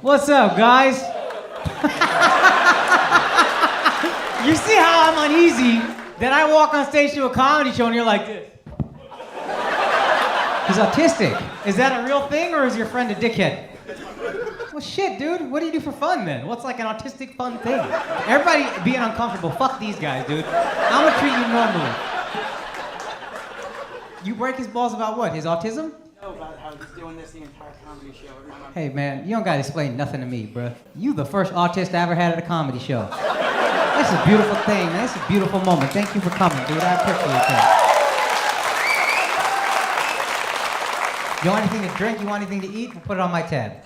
What's up, guys? You see how I'm uneasy that I walk on stage to a comedy show and you're like this? He's autistic. Is that a real thing or is your friend a dickhead? Well, shit, dude. What do you do for fun then? What's like an autistic fun thing? Everybody being uncomfortable. Fuck these guys, dude. I'm gonna treat you normally. You break his balls about what? His autism? No, about how he's doing this the entire comedy show. Hey, man, you don't gotta explain nothing to me, bruh. You the first autist I ever had at a comedy show. This is a beautiful thing, man. This is a beautiful moment. Thank you for coming, dude. I appreciate that. You want anything to drink? You want anything to eat? We'll put it on my tab.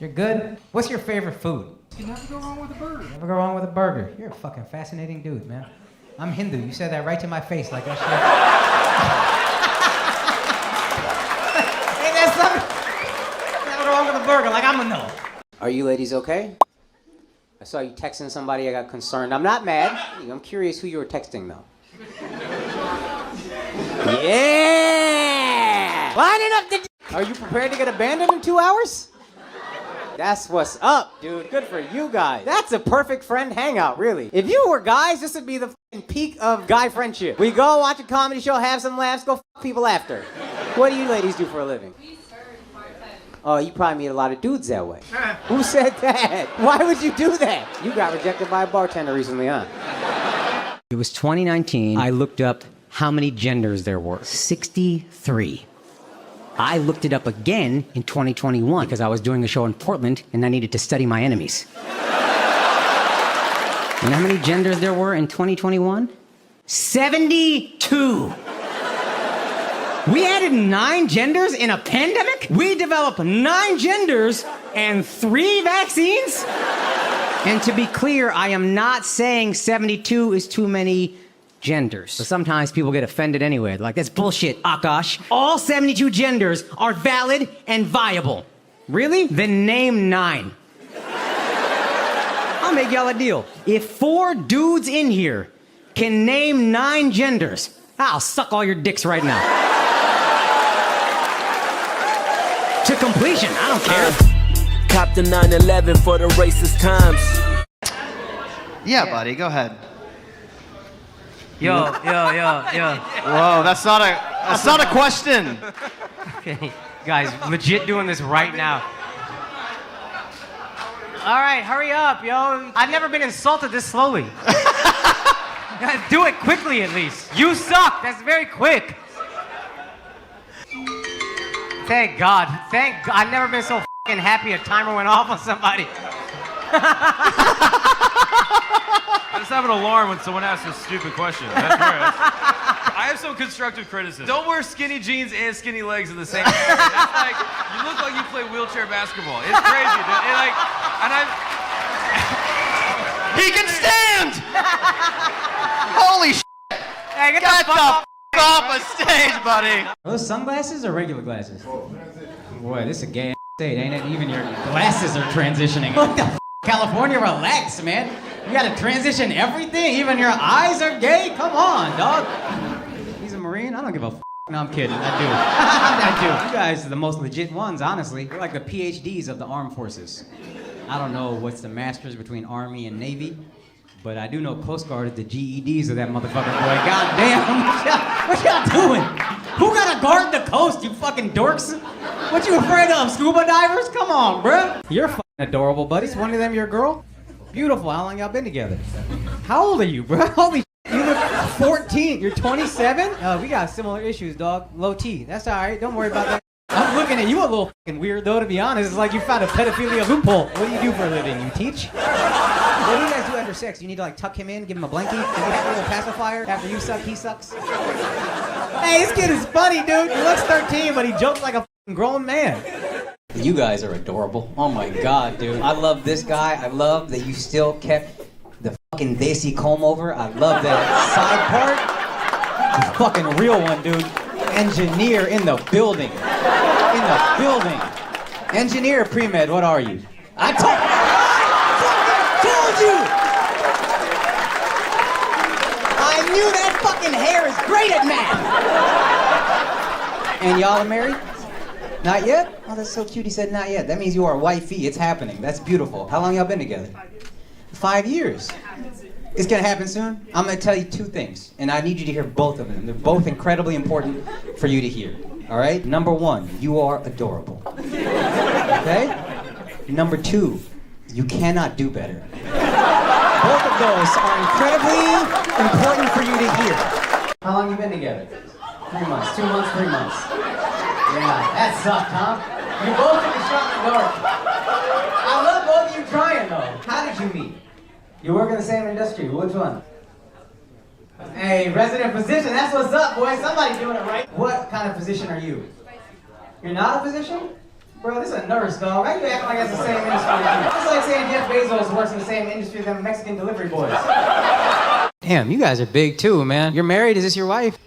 You're good? What's your favorite food? You never go wrong with a burger. Never go wrong with a burger. You're a fucking fascinating dude, man. I'm Hindu. You said that right to my face like that shit. Ain't that something? Never go wrong with a burger, like I'm a no. Are you ladies okay? I saw you texting somebody. I got concerned. I'm not mad. I'm curious who you were texting, though. Yeah! Lining up the... Are you prepared to get abandoned in 2 hours? That's what's up, dude. Good for you guys. That's a perfect friend hangout, really. If you were guys, this would be the fucking peak of guy friendship. We go watch a comedy show, have some laughs, go fuck people after. What do you ladies do for a living? We serve bartend. Oh, you probably meet a lot of dudes that way. Who said that? Why would you do that? You got rejected by a bartender recently, huh? It was 2019. I looked up how many genders there were. 63. I looked it up again in 2021 because I was doing a show in Portland and I needed to study my enemies. You know how many genders there were in 2021? 72. We added 9 genders in a pandemic? We developed 9 genders and 3 vaccines? And to be clear, I am not saying 72 is too many genders. So sometimes people get offended anyway. Like, that's bullshit, Akaash. All 72 genders are valid and viable. Really? Then name 9. I'll make y'all a deal. If 4 dudes in here can name 9 genders, I'll suck all your dicks right now. To completion, I don't care. Cop the 911 for the racist times. Yeah, buddy, go ahead. Yo. Whoa, that's not a question. Okay, guys, legit doing this right now. All right, hurry up, yo. I've never been insulted this slowly. Do it quickly, at least. You suck. That's very quick. Thank God. Thank God. I've never been so fucking happy a timer went off on somebody. I just have an alarm when someone asks a stupid question. That's where I have some constructive criticism. Don't wear skinny jeans and skinny legs in the same area. That's like, you look like you play wheelchair basketball. It's crazy, dude. He can stand! Holy shit! Hey, get Get the fuck off a stage, buddy! Are those sunglasses or regular glasses? Boy, this is a gay state, ain't it? Even your glasses are transitioning. What the f***? California, relax, man. You gotta transition everything. Even your eyes are gay? Come on, dog. He's a Marine? I don't give a f***. No, I'm kidding. I do. I do. You guys are the most legit ones, honestly. You're like the PhDs of the armed forces. I don't know what's the masters between Army and Navy, but I do know Coast Guard is the GEDs of that motherfucker, boy. God damn. What y'all doing? Who gotta guard the coast, you fucking dorks? What you afraid of, scuba divers? Come on, bruh. You're fucking adorable, buddies. One of them your girl? Beautiful. How long y'all been together? How old are you, bruh? Holy shit. You look 14. You're 27? We got similar issues, dog. Low T. That's all right. Don't worry about that. I'm looking at you a little fucking weird, though, to be honest. It's like you found a pedophilia loophole. What do you do for a living? You teach? What do you guys do after sex? You need to, like, tuck him in, give him a blankie, give him a little pacifier? After you suck, he sucks? Hey, this kid is funny, dude. He looks 13, but he jokes like a fucking grown man. You guys are adorable. Oh, my God, dude. I love this guy. I love that you still kept the fucking desi comb over. I love that side part. The fucking real one, dude. Engineer in the building. In the building. Engineer, pre-med, what are you? I told you! I knew that fucking hair is great at math! And y'all are married? Not yet? Oh, that's so cute. He said not yet. That means you are wifey. It's happening. That's beautiful. How long y'all been together? 5 years. It's gonna happen soon. I'm gonna tell you two things, and I need you to hear both of them. They're both incredibly important for you to hear. All right? Number one, you are adorable. Okay? Number two, you cannot do better. Both of those are incredibly important for you to hear. How long you been together? 3 months, 2 months, 3 months. Yeah, that sucked, huh? You both took a shot in the dark. I love both of you trying, though. How did you meet? You work in the same industry. Which one? Hey, resident physician. That's what's up, boy. Somebody doing it right. What kind of physician are you? You're not a physician? Bro, this is a nurse, dog. How you act like that's the same industry as you? It's like saying Jeff Bezos works in the same industry as them Mexican delivery boys. Damn, you guys are big too, man. You're married? Is this your wife?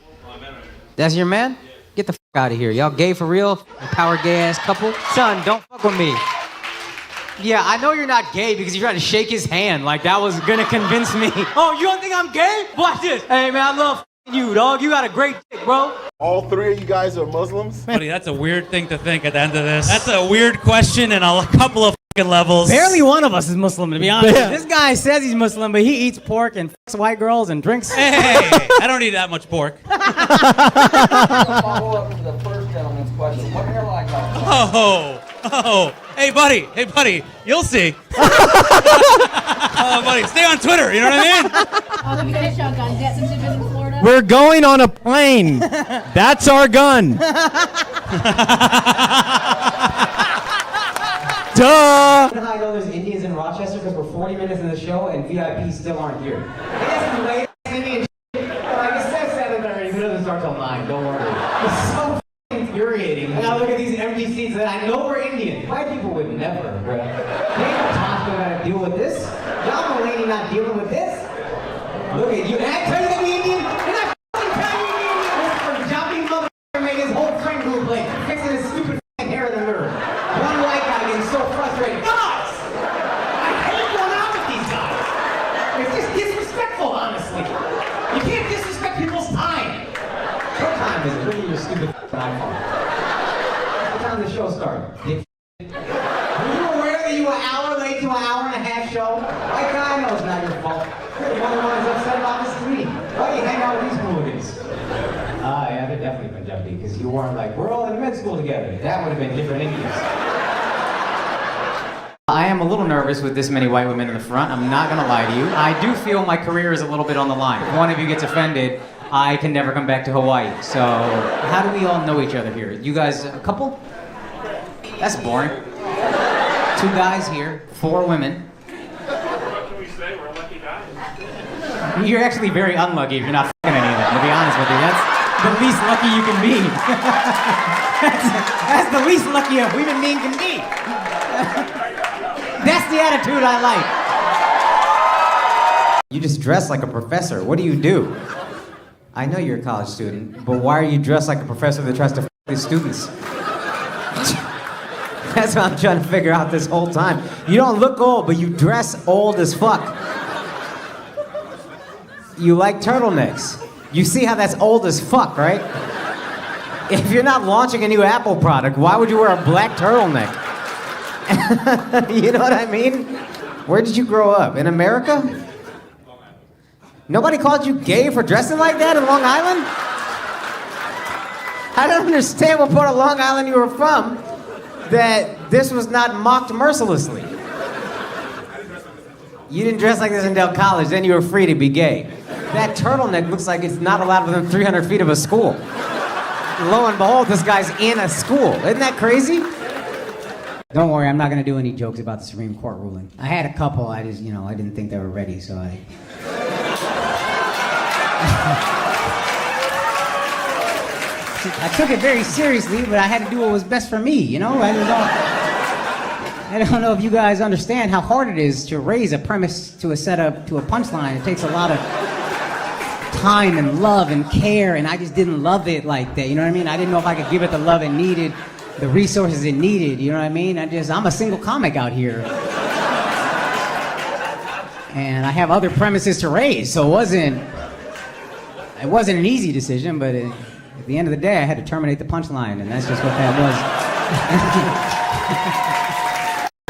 That's your man? Get the out of here. Y'all gay for real? Power gay ass couple? Son, don't fuck with me. Yeah, I know you're not gay because you're trying to shake his hand like that was gonna convince me. Oh, you don't think I'm gay? Watch this. Hey, man, I love you, dog. You got a great dick, bro. All three of you guys are Muslims? Buddy, that's a weird thing to think at the end of this. That's a weird question and a couple of levels. Barely one of us is Muslim, to be honest. Yeah. This guy says he's Muslim, but he eats pork and fucks white girls and drinks. Hey, I don't eat that much pork. Follow up to the first gentleman's question. What hairline color? Oh. Hey, buddy, you'll see. Buddy, stay on Twitter, you know what I mean? Have you guys shot guns yet since you've been in Florida? We're going on a plane. That's our gun. Duh. I know there's Indians in Rochester because we're 40 minutes in the show and VIPs still aren't here. That's some late Indian shit. Like it says 7:30, it doesn't start till 9. Don't worry. It's so infuriating. And I look at these empty seats and I know we're Indian. White people would never, bro. They don't talk about to deal with this. Y'all know lady not dealing with this. Look at you. And I tell you that we Indian. And I fucking tell you we Indian. This from jumping motherfucker made his whole friend group like fixing his stupid hair in the mirror. One white guy getting so frustrated. Guys! I hate going out with these guys. It's just disrespectful, honestly. You can't disrespect people's time. What time is it? Look at your stupid iPhone. What time did the show start? Were you aware that you were an hour late to an hour and a half show? White guy, I know it's not your fault. You're the only one who's upset about this meeting. Why do you hang out with these hooligans? Yeah, they're definitely Punjabi, because you weren't like, we're all in med school together. That would have been different Indians. I am a little nervous with this many white women in the front. I'm not gonna lie to you. I do feel my career is a little bit on the line. If one of you gets offended, I can never come back to Hawaii. So, how do we all know each other here? You guys a couple? That's boring. 2 guys here, 4 women. What can we say? We're lucky guys. You're actually very unlucky if you're not f***ing any of them, to be honest with you. That's the least lucky you can be. that's the least lucky a human being can be. That's the attitude I like. You just dress like a professor. What do you do? I know you're a college student, but why are you dressed like a professor that tries to f*** his students? That's what I'm trying to figure out this whole time. You don't look old, but you dress old as fuck. You like turtlenecks. You see how that's old as fuck, right? If you're not launching a new Apple product, why would you wear a black turtleneck? You know what I mean? Where did you grow up? In America? Nobody called you gay for dressing like that in Long Island? I don't understand what part of Long Island you were from that this was not mocked mercilessly. You didn't dress like this in Del College, then you were free to be gay. That turtleneck looks like it's not allowed within 300 feet of a school. Lo and behold, this guy's in a school. Isn't that crazy? Don't worry, I'm not gonna do any jokes about the Supreme Court ruling. I had a couple, I just, I didn't think they were ready, so I took it very seriously, but I had to do what was best for me, I don't know if you guys understand how hard it is to raise a premise to a setup to a punchline. It takes a lot of time and love and care, and I just didn't love it like that, you know what I mean? I didn't know if I could give it the love it needed, the resources it needed, you know what I mean? I'm a single comic out here. And I have other premises to raise, so it wasn't an easy decision, but at the end of the day, I had to terminate the punchline, and that's just what that was.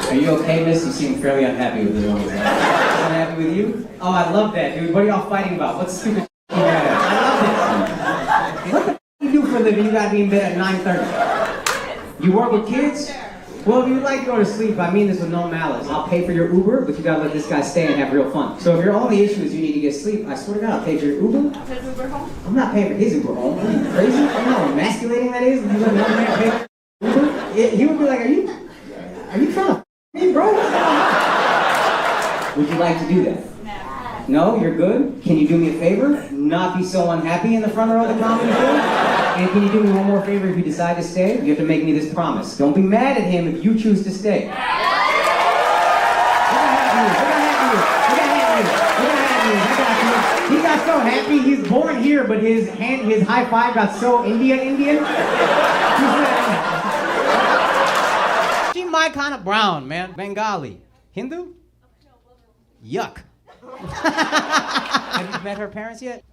Are you okay, miss? You seem fairly unhappy with this one. Unhappy with you? Oh, I love that, dude. What are y'all fighting about? What stupid you mad at? I love this. What the you do for a living? You gotta be in bed at 9:30. You work with kids? Well, if you'd like to go to sleep, I mean this with no malice. I'll pay for your Uber, but you gotta let this guy stay and have real fun. So if your only issue is you need to get sleep, I swear to God, I'll pay for your Uber. His Uber home? I'm not paying for his Uber home. Are you crazy? You know how emasculating that is? You let another man pay for Uber? He would be like, are you trying to f me, bro? Would you like to do that? No, you're good? Can you do me a favor? Not be so unhappy in the front row of the comedy show? And can you do me one more favor if you decide to stay? You have to make me this promise. Don't be mad at him if you choose to stay. He got so happy, he's born here, but his high five got so Indian. She my kind of brown, man. Bengali. Hindu? Yuck. Have you met her parents yet?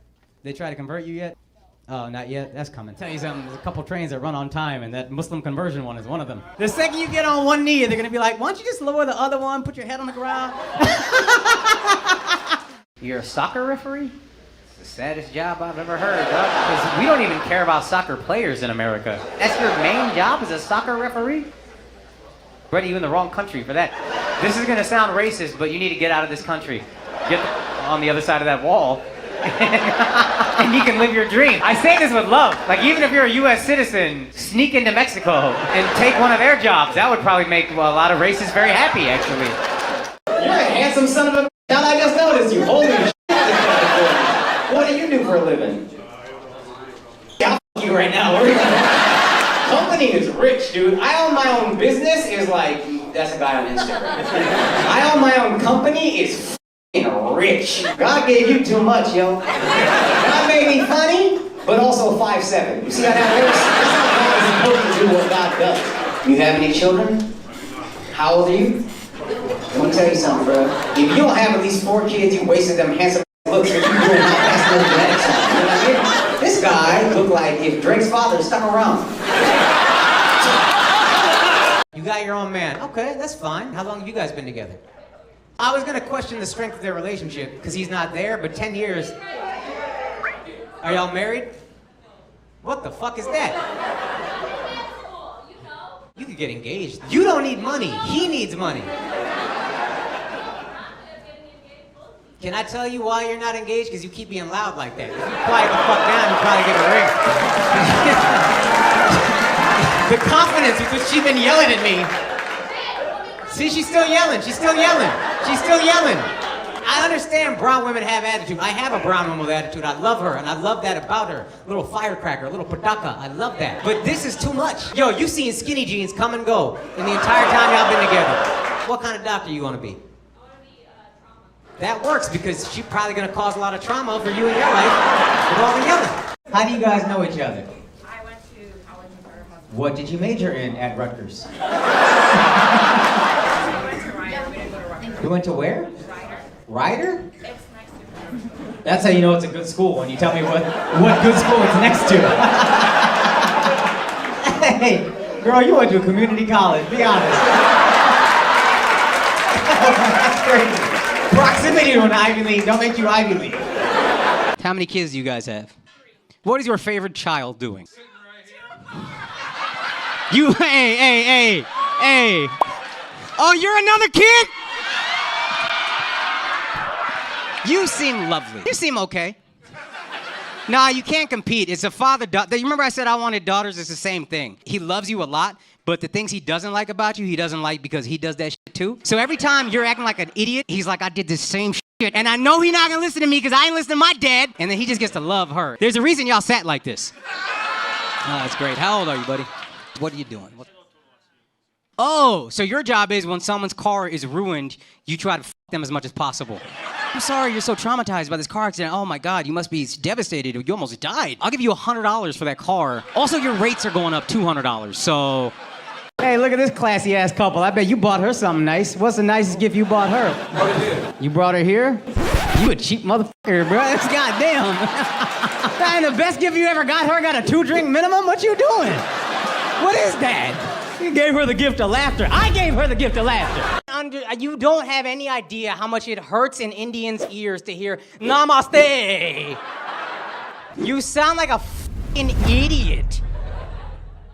They try to convert you yet? Oh, not yet? That's coming. Tell you something, there's a couple trains that run on time, and that Muslim conversion one is one of them. The second you get on one knee, they're gonna be like, why don't you just lower the other one, put your head on the ground? You're a soccer referee? It's the saddest job I've ever heard, dog. Because we don't even care about soccer players in America. That's your main job as a soccer referee? Brett, you in the wrong country for that. This is gonna sound racist, but you need to get out of this country. Get on the other side of that wall, and you can live your dream. I say this with love. Like, even if you're a U.S. citizen, sneak into Mexico and take one of their jobs. That would probably make a lot of racists very happy, actually. You're a handsome son of a... Now I just noticed you. Holy shit. What do you do for a living? Yeah, I'll f*** you right now. Company is rich, dude. I own my own business is like... That's a guy on Instagram. I own my own company is f***ing rich. God gave you too much, yo. God made me funny, but also 5'7". You see how that works? That's how God is supposed to do what God does. You have any children? How old are you? Let me tell you something, bro. If you don't have at least 4 kids, you wasted them handsome looks that you doing not passing those genetics on. You know what I mean? This guy looked like if Drake's father stuck around. You got your own man. Okay, that's fine. How long have you guys been together? I was gonna question the strength of their relationship because he's not there, but 10 years. Are y'all married? What the fuck is that? You could get engaged. You don't need money. He needs money. Can I tell you why you're not engaged? Because you keep being loud like that. If you quiet the fuck down, you probably get a ring. The confidence with which she's been yelling at me. See, she's still yelling. She's still yelling. She's still yelling. I understand brown women have attitude. I have a brown woman with attitude. I love her, and I love that about her. Little firecracker, little pataka. I love that. But this is too much. Yo, you've seen skinny jeans come and go in the entire time y'all been together. What kind of doctor you want to be? That works because she's probably going to cause a lot of trauma for you in your life with all the yelling. How do you guys know each other? I went to college with her husband. What did you major in at Rutgers? We went to Ryder. We didn't go to Rutgers. You went to where? Ryder. Ryder? It's next to her. That's how you know it's a good school, when you tell me what good school it's next to. Hey, girl, you went to a community college, be honest. That's crazy. Proximity to an Ivy League don't make you Ivy League. How many kids do you guys have? What is your favorite child doing? You, hey. Oh, you're another kid? You seem lovely. You seem okay. Nah, you can't compete. It's a father-daughter. You remember I said I wanted daughters? It's the same thing. He loves you a lot, but the things he doesn't like about you, he doesn't like because he does that shit too. So every time you're acting like an idiot, he's like, I did the same shit, and I know he's not gonna listen to me because I ain't listening to my dad, and then he just gets to love her. There's a reason y'all sat like this. Oh, that's great. How old are you, buddy? What are you doing? Oh, so your job is when someone's car is ruined, you try to f them as much as possible. I'm sorry you're so traumatized by this car accident. Oh my God, you must be devastated. You almost died. I'll give you $100 for that car. Also, your rates are going up $200, so... Hey, look at this classy ass couple. I bet you bought her something nice. What's the nicest gift you bought her? You brought her here? You a cheap motherfucker, bro. That's goddamn. That ain't the best gift you ever got her? Got a 2-drink minimum? What you doing? What is that? You gave her the gift of laughter. I gave her the gift of laughter. You don't have any idea how much it hurts in Indians' ears to hear Namaste. You sound like a f***ing idiot.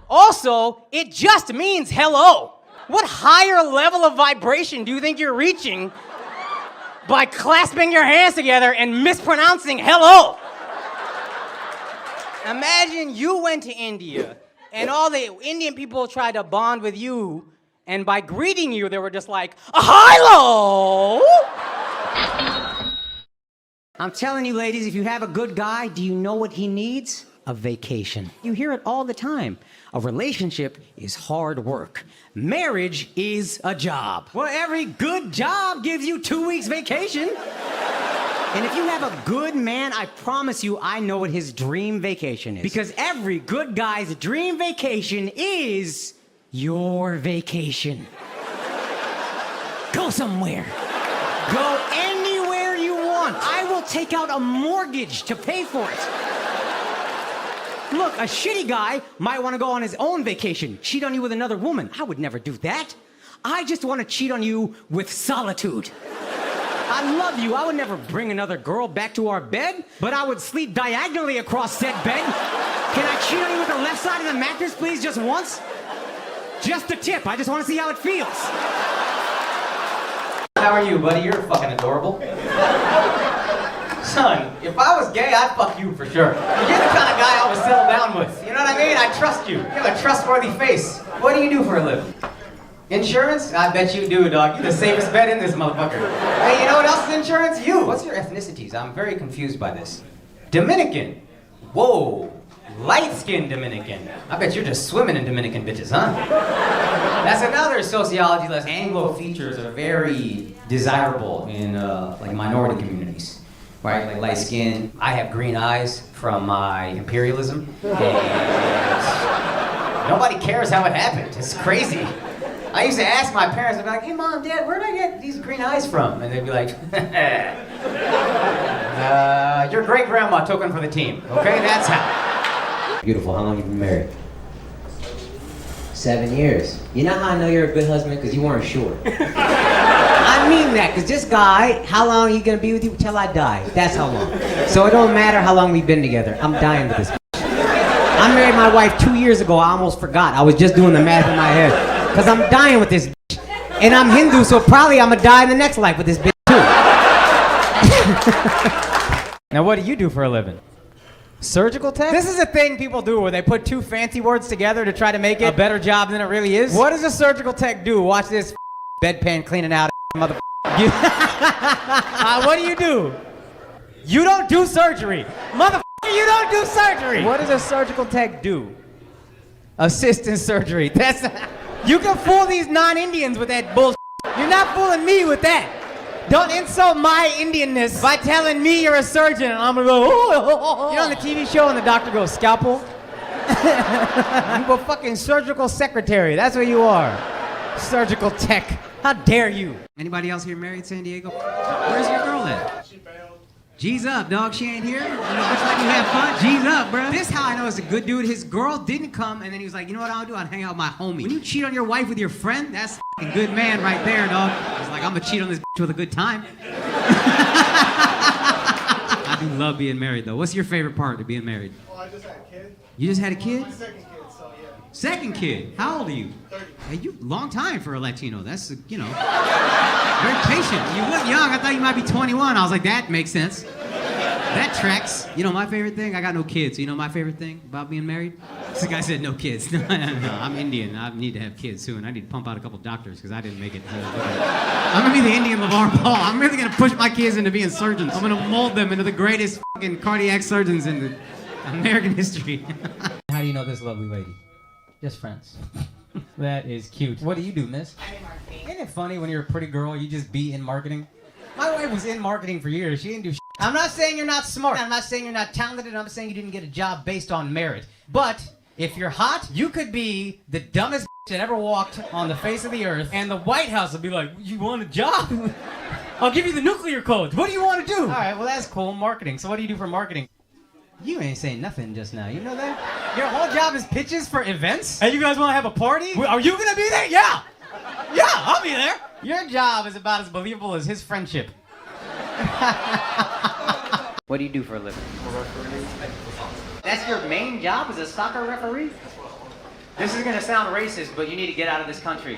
Also, it just means hello. What higher level of vibration do you think you're reaching by clasping your hands together and mispronouncing hello? Imagine you went to India and all the Indian people tried to bond with you, and by greeting you, they were just like, hello! I'm telling you, ladies, if you have a good guy, do you know what he needs? A vacation. You hear it all the time. A relationship is hard work. Marriage is a job. Well, every good job gives you 2 weeks vacation. And if you have a good man, I promise you I know what his dream vacation is. Because every good guy's dream vacation is your vacation. Go somewhere. Go anywhere you want. I will take out a mortgage to pay for it. Look, a shitty guy might want to go on his own vacation, cheat on you with another woman. I would never do that. I just want to cheat on you with solitude. I love you. I would never bring another girl back to our bed, but I would sleep diagonally across said bed. Can I cheat on you with the left side of the mattress, please, just once? Just a tip. I just want to see how it feels. How are you, buddy? You're fucking adorable. Son, if I was gay, I'd fuck you for sure. You're the kind of guy I would settle down with. You know what I mean? I trust you. You have a trustworthy face. What do you do for a living? Insurance? I bet you do, dog. You're the safest bet in this motherfucker. Hey, you know what else is insurance? You. What's your ethnicities? I'm very confused by this. Dominican. Whoa. Light-skinned Dominican. I bet you're just swimming in Dominican bitches, huh? That's another sociology lesson. Anglo features are very desirable in like minority communities. Right, like light skin. I have green eyes from my imperialism. And nobody cares how it happened. It's crazy. I used to ask my parents, I'd be like, hey mom, dad, where did I get these green eyes from? And they'd be like, your great grandma took one for the team. Okay, that's how. Beautiful, how long have you been married? 7 years. You know how I know you're a good husband? Because you weren't sure. I mean that, because this guy, how long are you going to be with you till I die? That's how long. So it don't matter how long we've been together. I'm dying with this bitch. I married my wife 2 years ago. I almost forgot. I was just doing the math in my head. Because I'm dying with this bitch. And I'm Hindu, so probably I'm going to die in the next life with this bitch too. Now what do you do for a living? Surgical tech? This is a thing people do where they put two fancy words together to try to make it a better job than it really is. What does a surgical tech do? Watch this bedpan cleaning out, mother. What do? You don't do surgery. Motherfucker, you don't do surgery. What does a surgical tech do? Assist in surgery. That's you can fool these non-Indians with that bullshit. You're not fooling me with that. Don't insult my Indianness by telling me you're a surgeon and I'm gonna go, oh. You know on the TV show when the doctor goes, scalpel? You a fucking surgical secretary, that's what you are. Surgical tech, how dare you? Anybody else here married, San Diego? Where's your girl at? She bailed. G's up, dog, she ain't here? You know, looks like you have fun? G's up, bro. This how I know it's a good dude. His girl didn't come and then he was like, you know what I'll do? I'll hang out with my homie. When you cheat on your wife with your friend, that's a good man right there, dog. He's like, I'm gonna cheat on this bitch with a good time. I do love being married though. What's your favorite part of being married? Well, I just had a kid. You just had a kid? My second kid, so yeah. Second kid? How old are you? 30. Hey, you long time for a Latino. That's, you know, very patient. You look young. I thought you might be 21. I was like, that makes sense. That tracks. You know my favorite thing? I got no kids. You know my favorite thing about being married? This guy said no kids. No, I'm Indian. I need to have kids soon. I need to pump out a couple doctors because I didn't make it. I'm going to be the Indian LeVar Ball. I'm really going to push my kids into being surgeons. I'm going to mold them into the greatest fucking cardiac surgeons in the American history. How do you know this lovely lady? Just friends. That is cute. What do you do, miss? I'm in marketing. Isn't it funny when you're a pretty girl, you just be in marketing? My wife was in marketing for years. She didn't do shit. I'm not saying you're not smart. I'm not saying you're not talented. I'm saying you didn't get a job based on merit. But if you're hot, you could be the dumbest that ever walked on the face of the earth, and the White House will be like, you want a job? I'll give you the nuclear codes. What do you want to do? All right, well, that's cool. Marketing. So what do you do for marketing? You ain't saying nothing just now. You know that? Your whole job is pitches for events? Hey, you guys want to have a party? Are you gonna be there? Yeah. Yeah, I'll be there. Your job is about as believable as his friendship. What do you do for a living? That's your main job as a soccer referee? This is gonna sound racist, but you need to get out of this country.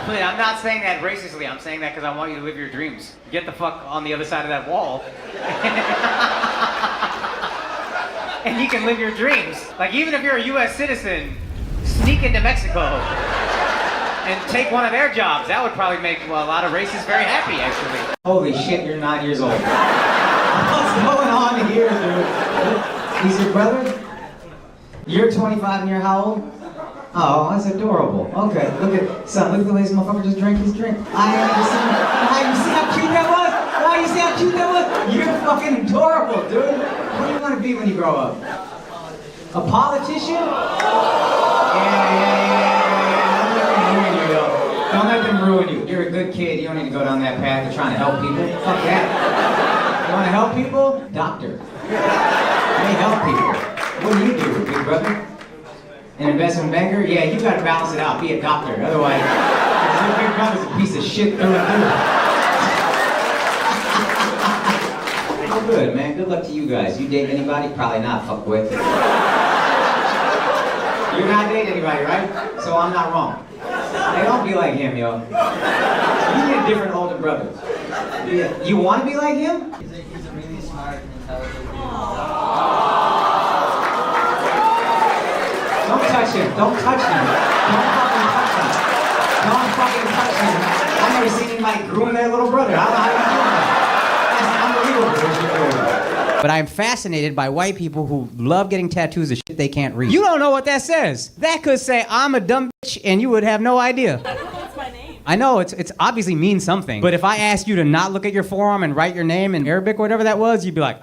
I'm not saying that racistly. I'm saying that because I want you to live your dreams. Get the fuck on the other side of that wall. And you can live your dreams. Like, even if you're a U.S. citizen, sneak into Mexico and take one of their jobs. That would probably make a lot of racists very happy, actually. Holy shit, you're 9 years old. What's going on here, dude? He's your brother? You're 25 and you're how old? Oh, that's adorable. Okay, look at the way this motherfucker just drank his drink. You see how cute that was? You see how cute that was? You're fucking adorable, dude. What do you want to be when you grow up? A politician? Yeah. Don't let them ruin you. You're a good kid. You don't need to go down that path of trying to help people. Fuck that. You want to help people? Doctor. They help people. What do you do, big brother? An investment banker? Yeah, you gotta balance it out. Be a doctor. Otherwise, your big brother's a piece of shit through and through. Oh, good, man. Good luck to you guys. You date anybody? Probably not, fuck with. You're not dating anybody, right? So I'm not wrong. Hey, don't be like him, yo. You need a different older brother. Yeah. You want to be like him? He's a really smart and intelligent dude. Don't touch him. Don't touch him. Don't fucking touch him. Don't fucking touch him. I've never seen anybody groom their little brother. I don't know how you do that. That's unbelievable. But I'm fascinated by white people who love getting tattoos of shit they can't read. You don't know what that says. That could say, I'm a dumb bitch, and you would have no idea. That's my name. I know, it's obviously means something. But if I asked you to not look at your forearm and write your name in Arabic or whatever that was, you'd be like,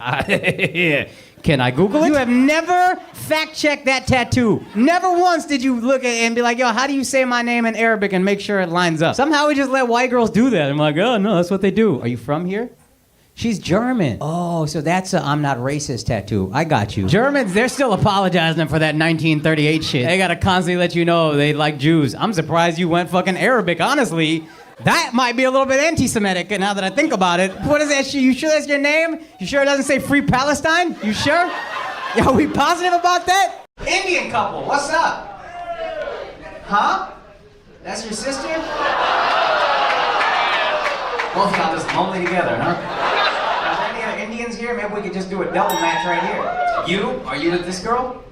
can I Google it? You have never fact-checked that tattoo. Never once did you look at it and be like, yo, how do you say my name in Arabic and make sure it lines up? Somehow we just let white girls do that. I'm like, oh, no, that's what they do. Are you from here? She's German. Oh, so that's a I'm not racist tattoo. I got you. Germans, they're still apologizing for that 1938 shit. They gotta constantly let you know they like Jews. I'm surprised you went fucking Arabic, honestly. That might be a little bit anti-Semitic now that I think about it. What is that shit? You sure that's your name? You sure it doesn't say Free Palestine? You sure? Yeah, are we positive about that? Indian couple, what's up? Huh? That's your sister? Both y'all just lonely together, huh? Are there any other Indians here? Maybe we could just do a double match right here. You? Are you with this girl?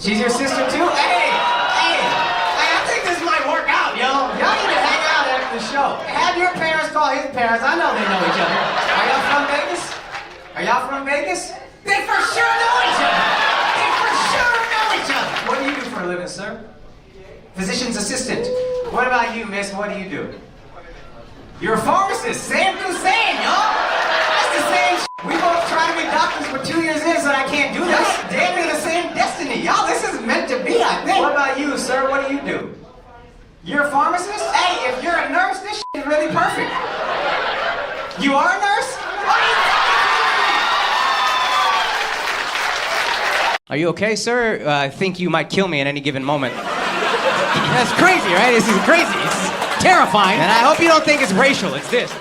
She's your sister too? Hey, I think this might work out, yo. Y'all need to hang out after the show. Have your parents call his parents. I know they know each other. Are y'all from Vegas? Are y'all from Vegas? They for sure know each other. They for sure know each other. What do you do for a living, sir? Physician's assistant. What about you, miss? What do you do? You're a pharmacist. Same to same, y'all. That's the same shit. We both try to be doctors for 2 years in, so I can't do this. Damn near the same destiny. Y'all, this is meant to be, I think. What about you, sir? What do you do? You're a pharmacist? Hey, if you're a nurse, this shit is really perfect. You are a nurse? Are you okay, sir? I think you might kill me at any given moment. That's crazy, right? This is crazy. It's terrifying. And I hope you don't think it's racial. It's this.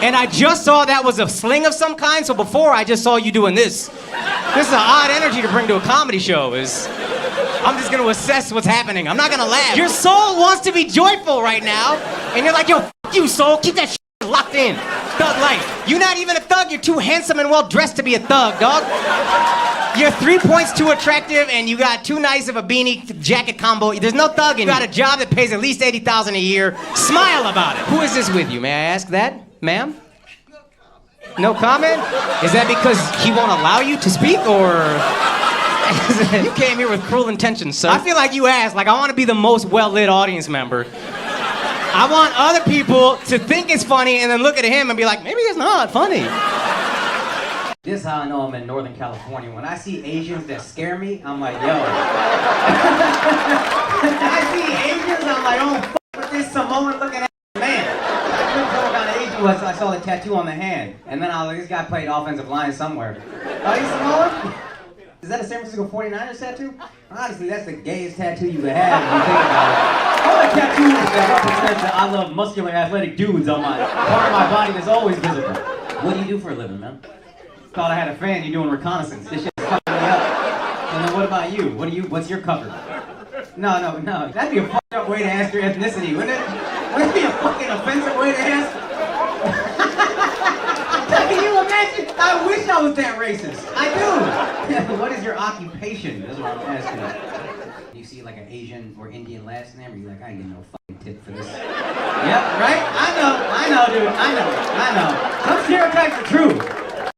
And I just saw that was a sling of some kind, so before I just saw you doing this. This is an odd energy to bring to a comedy show. I'm just gonna assess what's happening. I'm not gonna laugh. Your soul wants to be joyful right now, and you're like, yo, f you, soul. Keep that shit locked in. Thug life. You're not even a thug. You're too handsome and well dressed to be a thug, dog. You're 3 points too attractive, and you got too nice of a beanie jacket combo. There's no thugging. You got a job that pays at least $80,000 a year. Smile about it. Who is this with you? May I ask that, ma'am? No comment? Is that because he won't allow you to speak, or? You came here with cruel intentions, sir. I feel like you asked. Like, I want to be the most well-lit audience member. I want other people to think it's funny and then look at him and be like, maybe it's not funny. This is how I know I'm in Northern California. When I see Asians that scare me, I'm like, yo. I see Asians, I'm like, oh, f with this Samoan looking at man. I couldn't tell what kind of Asian was, so I saw the tattoo on the hand. And then I was like, this guy played offensive line somewhere. Oh, he's Samoan? Is that a San Francisco 49ers tattoo? Honestly, that's the gayest tattoo you could have if you think about it. All the tattoos that represent the I love muscular athletic dudes on my part of my body that's always visible. What do you do for a living, man? Thought I had a fan, you're doing reconnaissance. This shit's fucking me up. And then what about you? What's your cover? No. That'd be a fucked up way to ask your ethnicity, wouldn't it? Wouldn't it be a fucking offensive way to ask? Can you imagine? I wish I was that racist. I do. What is your occupation? That's what I'm asking. You see like an Asian or Indian last name, or you like, I ain't getting no fucking tip for this. Yep, right? I know, dude. I know. Some stereotypes are true.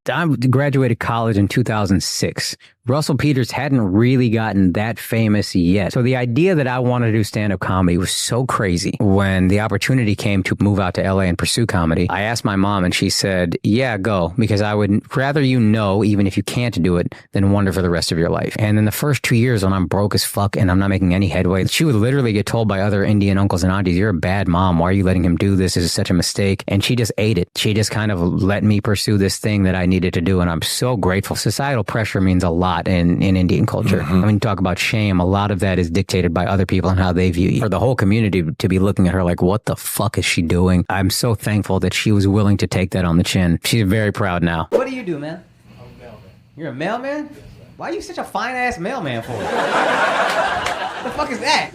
I graduated college in 2006. Russell Peters hadn't really gotten that famous yet. So the idea that I wanted to do stand-up comedy was so crazy. When the opportunity came to move out to LA and pursue comedy, I asked my mom and she said, yeah, go. Because I would rather you know, even if you can't do it, than wonder for the rest of your life. And in the first 2 years when I'm broke as fuck and I'm not making any headway, she would literally get told by other Indian uncles and aunties, you're a bad mom. Why are you letting him do this? This is such a mistake. And she just ate it. She just kind of let me pursue this thing that I needed to do. And I'm so grateful. Societal pressure means a lot in Indian culture. I mean, talk about shame. A lot of that is dictated by other people and how they view you. For the whole community to be looking at her like, what the fuck is she doing? I'm so thankful that she was willing to take that on the chin. She's very proud now. What do you do, man? I'm a mailman. You're a mailman? Why are you such a fine-ass mailman for? What the fuck is that?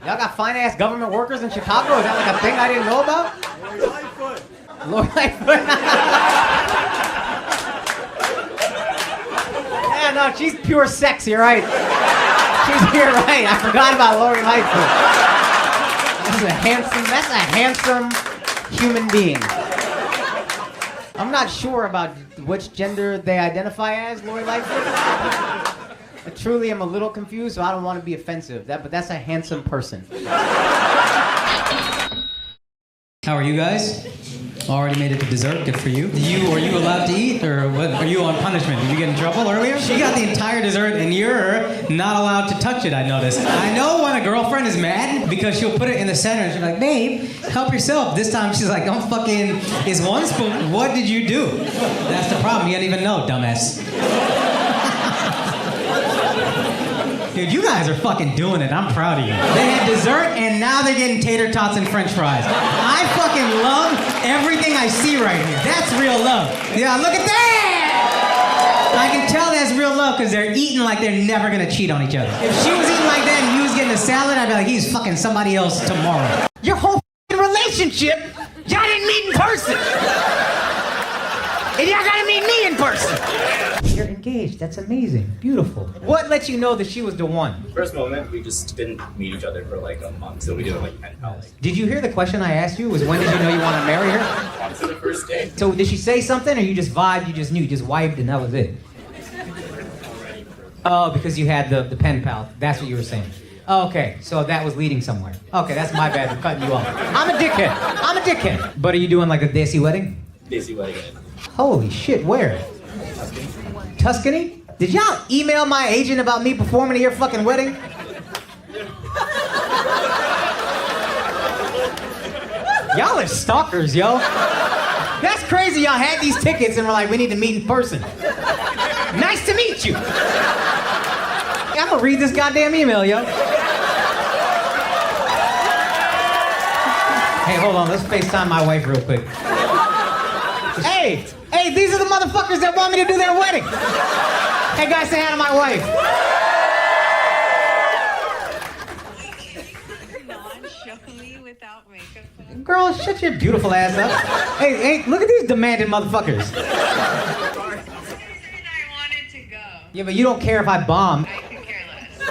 Y'all got fine-ass government workers in Chicago? Is that like a thing I didn't know about? Lori Lightfoot. Lori Lightfoot. Yeah, no, she's pure sex, you're right. You're right. I forgot about Lori Lightfoot. That's a handsome human being. I'm not sure about which gender they identify as, Lori Lightfoot. I truly am a little confused, so I don't want to be offensive. But that's a handsome person. How are you guys? Already made it to dessert, good for you. Are you allowed to eat, or what? Are you on punishment? Did you get in trouble earlier? She got the entire dessert, and you're not allowed to touch it, I noticed. I know when a girlfriend is mad, because she'll put it in the center, and she's like, babe, help yourself. This time she's like, don't fucking, it's one spoon. What did you do? That's the problem, you didn't even know, dumbass. Dude, you guys are fucking doing it. I'm proud of you. They had dessert, and now they're getting tater tots and french fries. I fucking love everything I see right here. That's real love. Yeah, look at that! I can tell that's real love because they're eating like they're never gonna cheat on each other. If she was eating like that and you was getting a salad, I'd be like, he's fucking somebody else tomorrow. Your whole relationship, y'all didn't meet in person. And y'all gotta meet me in person. You're engaged. That's amazing. Beautiful. What let you know that she was the one? First moment, we just didn't meet each other for like a month, so we didn't like pen pals. Did you hear the question I asked you? Was when did you know you want to marry her? On to the first date. So did she say something, or you just vibed, you just knew, you just wiped, and that was it? Oh, because you had the pen pal. That's what you were saying. Oh, okay, so that was leading somewhere. Okay, that's my bad for cutting you off. I'm a dickhead. But are you doing like a Desi wedding? Desi wedding. Holy shit, where? Tuscany? Did y'all email my agent about me performing at your fucking wedding? Y'all are stalkers, yo. That's crazy, y'all had these tickets and were like, we need to meet in person. Nice to meet you. I'm gonna read this goddamn email, yo. Hey, hold on, let's FaceTime my wife real quick. Hey, these are the motherfuckers that want me to do their wedding. Hey guys, say hi to my wife. Non-showy without makeup on. Girl, shut your beautiful ass up. Hey, look at these demanding motherfuckers. I wanted to go. Yeah, but you don't care if I bomb. I could care less.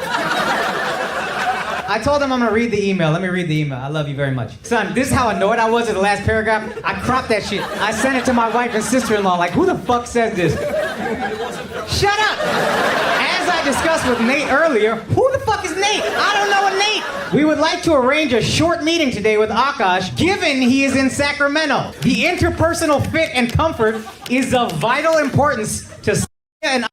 I told them I'm gonna read the email. Let me read the email. I love you very much. Son, this is how annoyed I was at the last paragraph. I cropped that shit. I sent it to my wife and sister-in-law, like, who the fuck says this? Shut up! As I discussed with Nate earlier, who the fuck is Nate? I don't know a Nate. We would like to arrange a short meeting today with Akaash, given he is in Sacramento. The interpersonal fit and comfort is of vital importance to and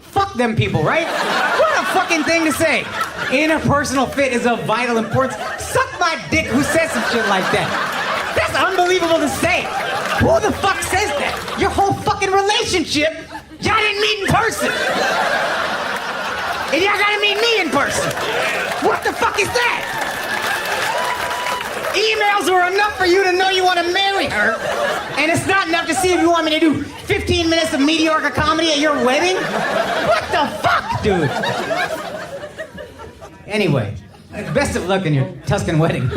fuck them people, right? What a fucking thing to say. Interpersonal fit is of vital importance. Suck my dick who says some shit like that. That's unbelievable to say. Who the fuck says that? Your whole fucking relationship, y'all didn't meet in person. And y'all gotta meet me in person. What the fuck is that? Emails are enough for you to know you want to marry her, and it's not enough to see if you want me to do 15 minutes of mediocre comedy at your wedding? What the fuck, dude? Anyway, best of luck in your Tuscan wedding.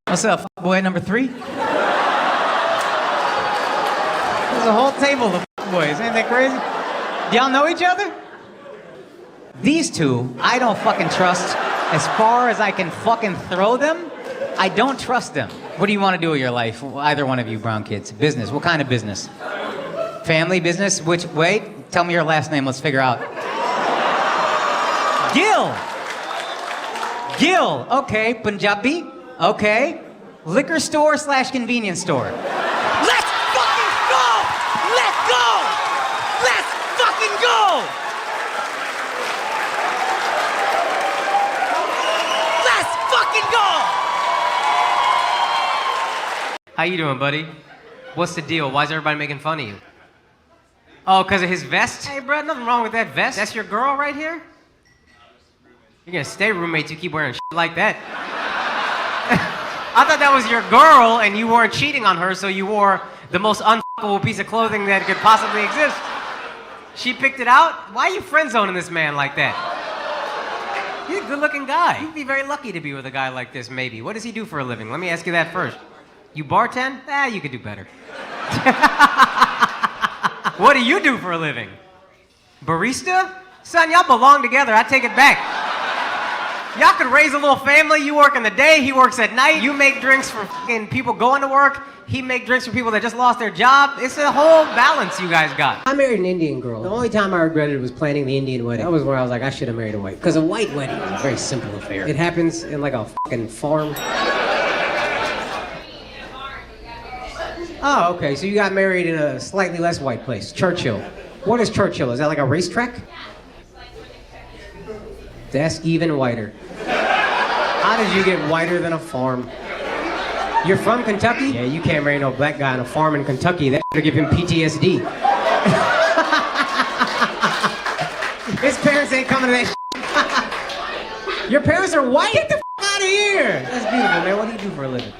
What's up, boy number 3? There's a whole table of boys. Ain't that crazy? Y'all know each other? These two, I don't fucking trust. As far as I can fucking throw them, I don't trust them. What do you want to do with your life? Either one of you brown kids. Business. What kind of business? Family business? Which, wait, tell me your last name. Let's figure out. Gil. Gil. Okay. Punjabi. Okay. Liquor store / convenience store. Let's fucking go! Let's go! Let's fucking go! Let's fucking go! How you doing, buddy? What's the deal? Why is everybody making fun of you? Oh, because of his vest? Hey, bro, nothing wrong with that vest. That's your girl right here? You're gonna stay roommates, you keep wearing shit like that. I thought that was your girl and you weren't cheating on her, so you wore the most unfuckable piece of clothing that could possibly exist. She picked it out? Why are you friend zoning this man like that? He's a good looking guy. You'd be very lucky to be with a guy like this, maybe. What does he do for a living? Let me ask you that first. You bartend? You could do better. What do you do for a living? Barista? Son, y'all belong together. I take it back. Y'all could raise a little family. You work in the day, he works at night. You make drinks for fucking people going to work. He make drinks for people that just lost their job. It's a whole balance you guys got. I married an Indian girl. The only time I regretted was planning the Indian wedding. That was where I was like, I should have married a white. Because a white wedding is a very simple affair. It happens in like a fucking farm. Oh, okay, so you got married in a slightly less white place. Churchill. What is Churchill? Is that like a racetrack? That's even whiter. How did you get whiter than a farm? You're from Kentucky? Yeah, you can't marry no black guy on a farm in Kentucky. That should give him PTSD. His parents ain't coming to that shit. Your parents are white? Get the out of here! That's beautiful, man. What do you do for a living?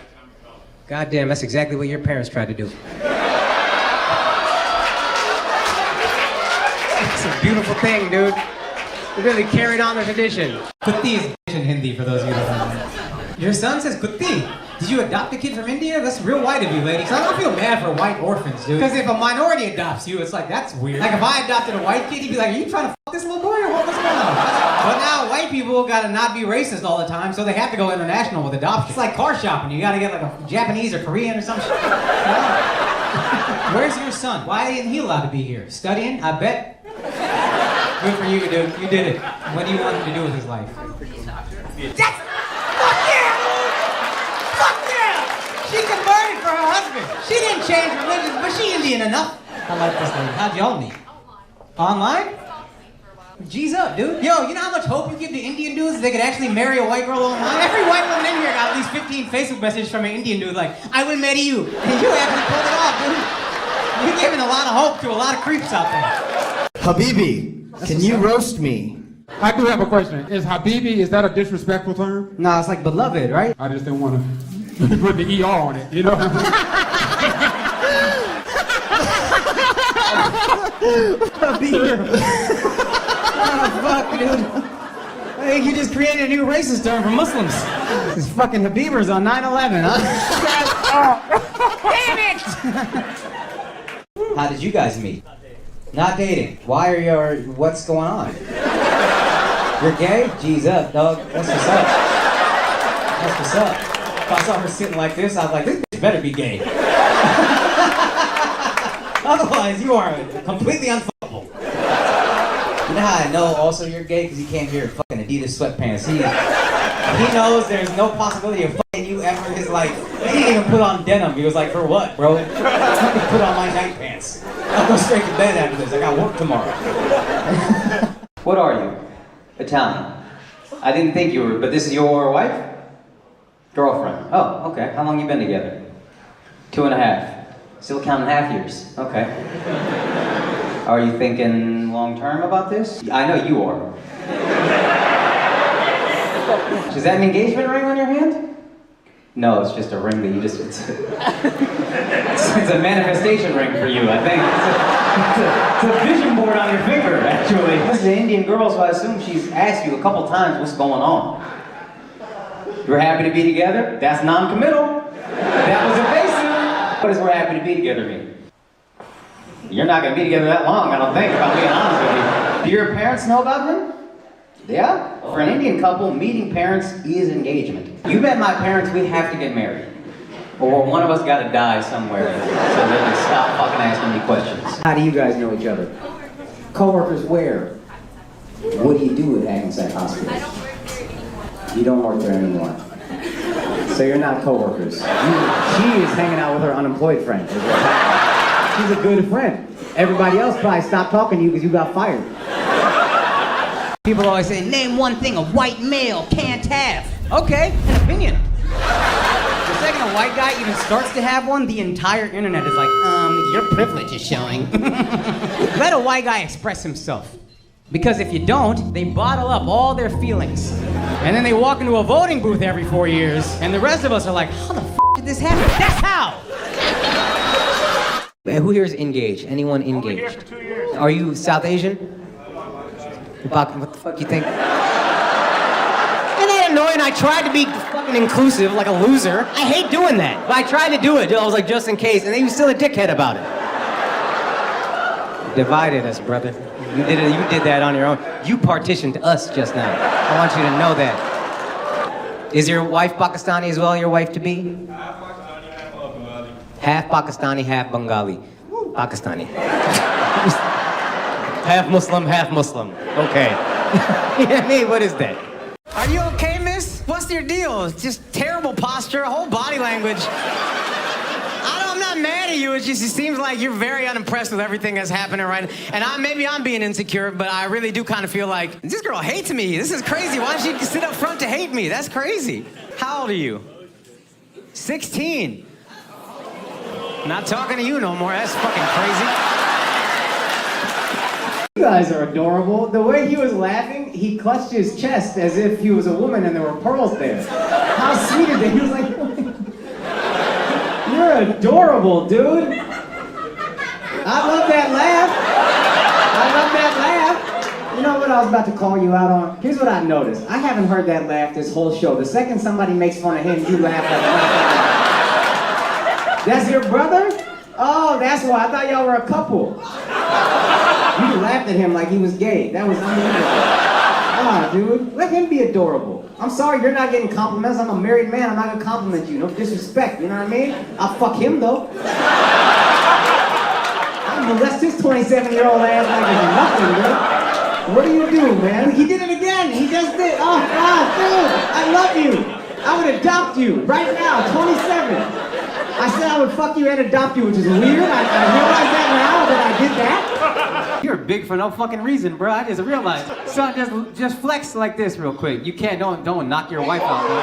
Goddamn, that's exactly what your parents tried to do. It's a beautiful thing, dude. You really carried on the tradition. Kutti is in Hindi for those of you that don't know. Your son says Kutti. Did you adopt a kid from India? That's real white of you, lady. So I don't feel bad for white orphans, dude. Because if a minority adopts you, it's like, that's weird. Like if I adopted a white kid, he'd be like, are you trying to fuck this little boy or what's going on? But now white people gotta not be racist all the time, so they have to go international with adoption. It's like car shopping. You gotta get like a Japanese or Korean or some shit. Where's your son? Why isn't he allowed to be here? Studying? I bet. Good for you, dude. You did it. What do you want him to do with his life? That's... Fuck yeah! Fuck yeah! She converted for her husband. She didn't change religions, but she Indian enough. I like this lady. How'd y'all meet? Online? G's up, dude. Yo, you know how much hope you give to Indian dudes that they could actually marry a white girl online? Every white woman in here got at least 15 Facebook messages from an Indian dude like, I will marry you. And you actually pulled it off, dude. You're giving a lot of hope to a lot of creeps out there. Habibi, can you roast me? I do have a question. Is Habibi, is that a disrespectful term? No, it's like beloved, right? I just didn't want to put the ER on it, you know? Habibi. Oh, fuck, dude. I think you just created a new racist term for Muslims. This fucking Habibers on 9/11, huh? Damn it! How did you guys meet? Not dating. Why are you? What's going on? You're gay? G's up, dog. That's what's up. That's what's up. If I saw her sitting like this, I was like, this bitch better be gay. Otherwise, you are completely unfuckable. You know how I know also you're gay? Because he came here in fucking Adidas sweatpants. He knows there's no possibility of fucking you ever in his life. He didn't even put on denim. He was like, for what, bro? You can put on my night pants. I'll go straight to bed after this. I got work tomorrow. What are you? Italian. I didn't think you were, but this is your wife? Girlfriend. Oh, okay. How long you been together? 2.5. Still counting half years. Okay. Are you thinking long term about this? I know you are. Is that an engagement ring on your hand? No, it's just a ring that you just, it's a manifestation ring for you, I think. It's a vision board on your finger, actually. This is an Indian girl, so I assume she's asked you a couple times what's going on. You're happy to be together? That's non-committal. That was evasive. What does we're happy to be together mean? You're not gonna be together that long, I don't think, if I'm being honest with you. Do your parents know about him? Yeah? For an Indian couple, meeting parents is engagement. You met my parents, we have to get married. Or one of us gotta die somewhere so they can stop fucking asking me questions. How do you guys know each other? Co-workers where? What do you do at Hackensack Hospital? You don't work there anymore. So you're not co-workers. She is hanging out with her unemployed friend. She's a good friend. Everybody else probably stopped talking to you because you got fired. People always say, name one thing a white male can't have. Okay, an opinion. The second a white guy even starts to have one, the entire internet is like, your privilege is showing. Let a white guy express himself. Because if you don't, they bottle up all their feelings. And then they walk into a voting booth every 4 years, and the rest of us are like, how the f did this happen? That's how! Who here is engaged? Anyone engaged? Only here for 2 years. Are you South Asian? What the fuck you think? Isn't that annoying? I tried to be fucking inclusive like a loser. I hate doing that. But I tried to do it. I was like, just in case. And he was still a dickhead about it. Divided us, brother. You did that on your own. You partitioned us just now. I want you to know that. Is your wife Pakistani as well, your wife to be? Half Pakistani, half Bengali. Half Pakistani, half Bengali. Pakistani. Half Muslim, half Muslim. Okay. Yeah, me, what is that? Are you okay, miss? What's your deal? It's just terrible posture, whole body language. I'm not mad at you. It's just, it seems like you're very unimpressed with everything that's happening right now. And maybe I'm being insecure, but I really do kind of feel like, this girl hates me. This is crazy. Why don't she sit up front to hate me? That's crazy. How old are you? 16. Not talking to you no more. That's fucking crazy. You guys are adorable. The way he was laughing, he clutched his chest as if he was a woman and there were pearls there. How sweet is it? He was like, you're adorable, dude. I love that laugh. I love that laugh. You know what I was about to call you out on? Here's what I noticed. I haven't heard that laugh this whole show. The second somebody makes fun of him, you laugh like that. That's your brother? Oh, that's why. I thought y'all were a couple. You laughed at him like he was gay. That was unbelievable. Ah, dude, let him be adorable. I'm sorry you're not getting compliments. I'm a married man. I'm not gonna compliment you. No disrespect, you know what I mean? I'll fuck him though. I'll molest his 27-year-old ass like it's nothing, dude. What do you do, man? He did it again. He just did. Oh, God, dude, I love you. I would adopt you right now, 27. I said I would fuck you and adopt you, which is weird. I realize that now that I did that. You're big for no fucking reason, bro. I just realized. Son, just flex like this real quick. You can't, don't knock your wife out, man.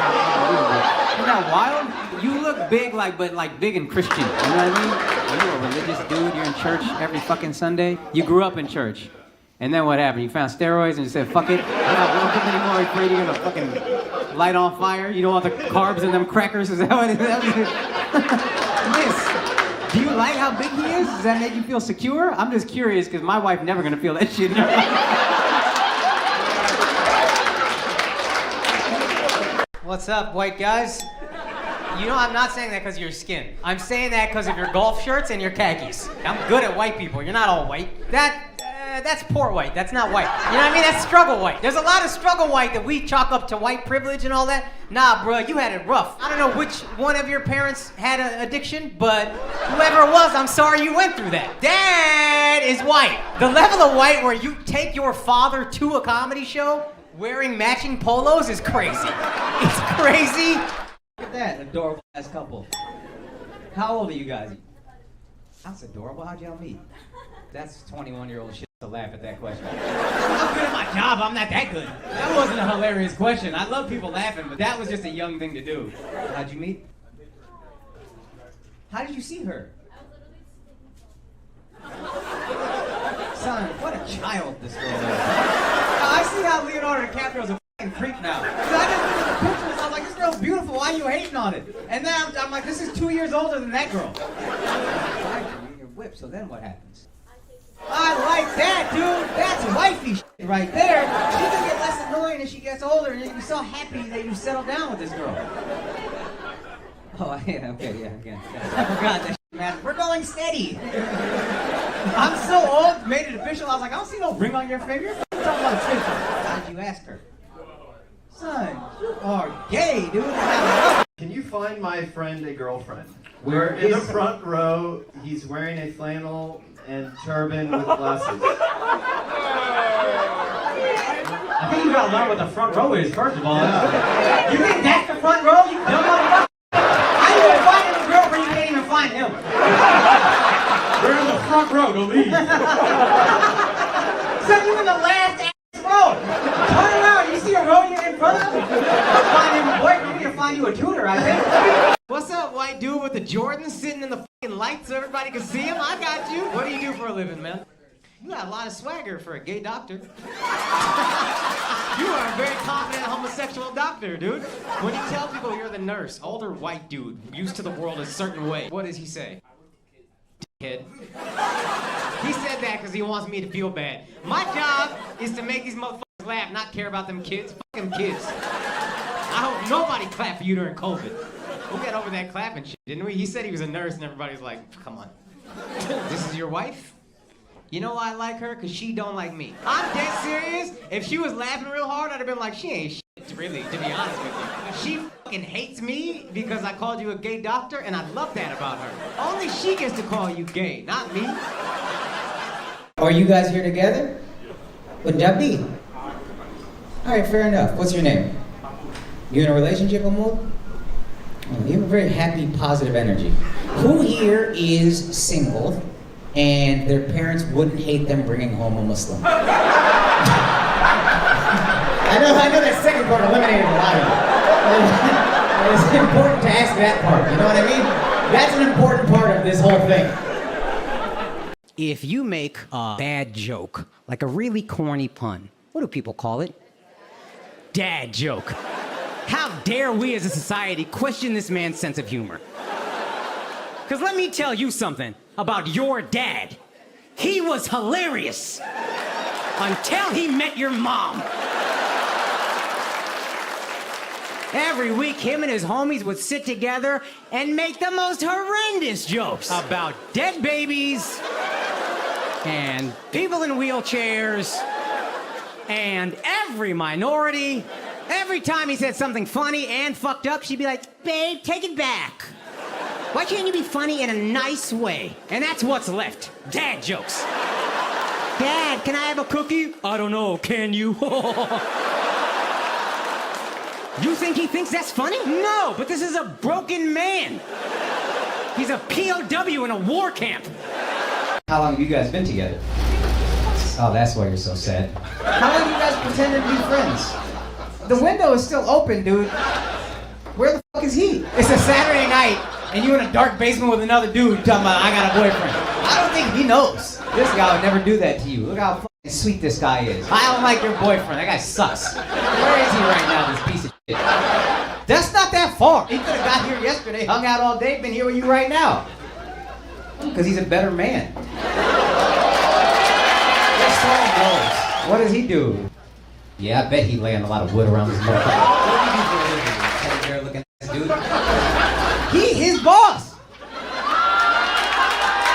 Isn't that wild? You look big, but big and Christian. You know what I mean? Are you a religious dude? You're in church every fucking Sunday? You grew up in church. And then what happened? You found steroids and you said, fuck it. You're not welcome anymore. You're afraid you're gonna fucking light on fire. You don't want the carbs in them crackers. Is that what it is? Miss, do you like how big he is? Does that make you feel secure? I'm just curious because my wife never gonna feel that shit in her life. What's up, white guys? You know, I'm not saying that because of your skin. I'm saying that because of your golf shirts and your khakis. I'm good at white people. You're not all white. That's poor white. That's not white. You know what I mean? That's struggle white. There's a lot of struggle white that we chalk up to white privilege and all that. Nah, bro, you had it rough. I don't know which one of your parents had an addiction, but whoever it was, I'm sorry you went through that. That is white. The level of white where you take your father to a comedy show wearing matching polos is crazy. It's crazy. Look at that adorable ass couple. How old are you guys? That's adorable. How'd y'all meet? That's 21-year-old shit to laugh at that question. I'm good at my job. I'm not that good. That wasn't a hilarious question. I love people laughing, but that was just a young thing to do. How'd you meet? How did you see her? Son, what a child this girl is. I see how Leonardo DiCaprio's a f***ing creep now. So I just looked at the pictures, I was like, this girl's beautiful, why are you hating on it? And then I'm like, this is 2 years older than that girl. You're whip, so then what happens? I like that, dude. That's wifey shit right there. She can get less annoying as she gets older, and you'll be so happy that you settle down with this girl. Oh, yeah, okay, yeah, again. I forgot that shit, man. We're going steady. I'm so old, made it official. I was like, I don't see no ring on your finger. What are you talking about official? How did you ask her? Son, you are gay, dude. Can you find my friend a girlfriend? Where We're in the is- front row. He's wearing a flannel and turban with glasses. I think you gotta learn what the front row is, first of all. You think that's the front row? You dumb motherfucker. How you gonna find him a girlfriend? You can't even find him. We're in the front row, don't leave. Son, you in the last ass row. Turn around. You see a row you're in front of? Find him a boyfriend. We need to find you a tutor, I think. What's up, white dude with the Jordans sitting in the fucking light so everybody can see him? I got you. What do you do for a living, man? You got a lot of swagger for a gay doctor. You are a very confident homosexual doctor, dude. When you tell people you're the nurse, older white dude, used to the world a certain way, what does he say? Kid. He said that because he wants me to feel bad. My job is to make these motherfuckers laugh, not care about them kids. Fuck them kids. I hope nobody clapped for you during COVID. We got over that clapping shit, didn't we? He said he was a nurse and everybody's like, come on. This is your wife? You know why I like her? Because she don't like me. I'm dead serious. If she was laughing real hard, I'd have been like, she ain't shit, really, to be honest with you. She fucking hates me because I called you a gay doctor, and I love that about her. Only she gets to call you gay, not me. Are you guys here together? Punjabi? All right, fair enough. What's your name? You in a relationship, Amol? Oh, you have a very happy, positive energy. Who here is single and their parents wouldn't hate them bringing home a Muslim? I know that second part eliminated a lot of it. It's important to ask that part, you know what I mean? That's an important part of this whole thing. If you make a bad joke, like a really corny pun, what do people call it? Dad joke. How dare we as a society question this man's sense of humor? Because let me tell you something about your dad. He was hilarious until he met your mom. Every week, him and his homies would sit together and make the most horrendous jokes about dead babies and people in wheelchairs and every minority. Every time he said something funny and fucked up, she'd be like, babe, take it back. Why can't you be funny in a nice way? And that's what's left. Dad jokes. Dad, can I have a cookie? I don't know, can you? You think he thinks that's funny? No, but this is a broken man. He's a POW in a war camp. How long have you guys been together? Oh, that's why you're so sad. How long have you guys pretended to be friends? The window is still open, dude. Where the fuck is he? It's a Saturday night, and you in a dark basement with another dude talking about, I got a boyfriend. I don't think he knows. This guy would never do that to you. Look how fucking sweet this guy is. I don't like your boyfriend. That guy sucks. Where is he right now, this piece of shit? That's not that far. He could have got here yesterday, hung out all day, been here with you right now. Because he's a better man. This song knows. What does he do? Yeah, I bet he laying a lot of wood around this motherfucker. What do you do for a living, you teddy bear looking ass dude? He his boss.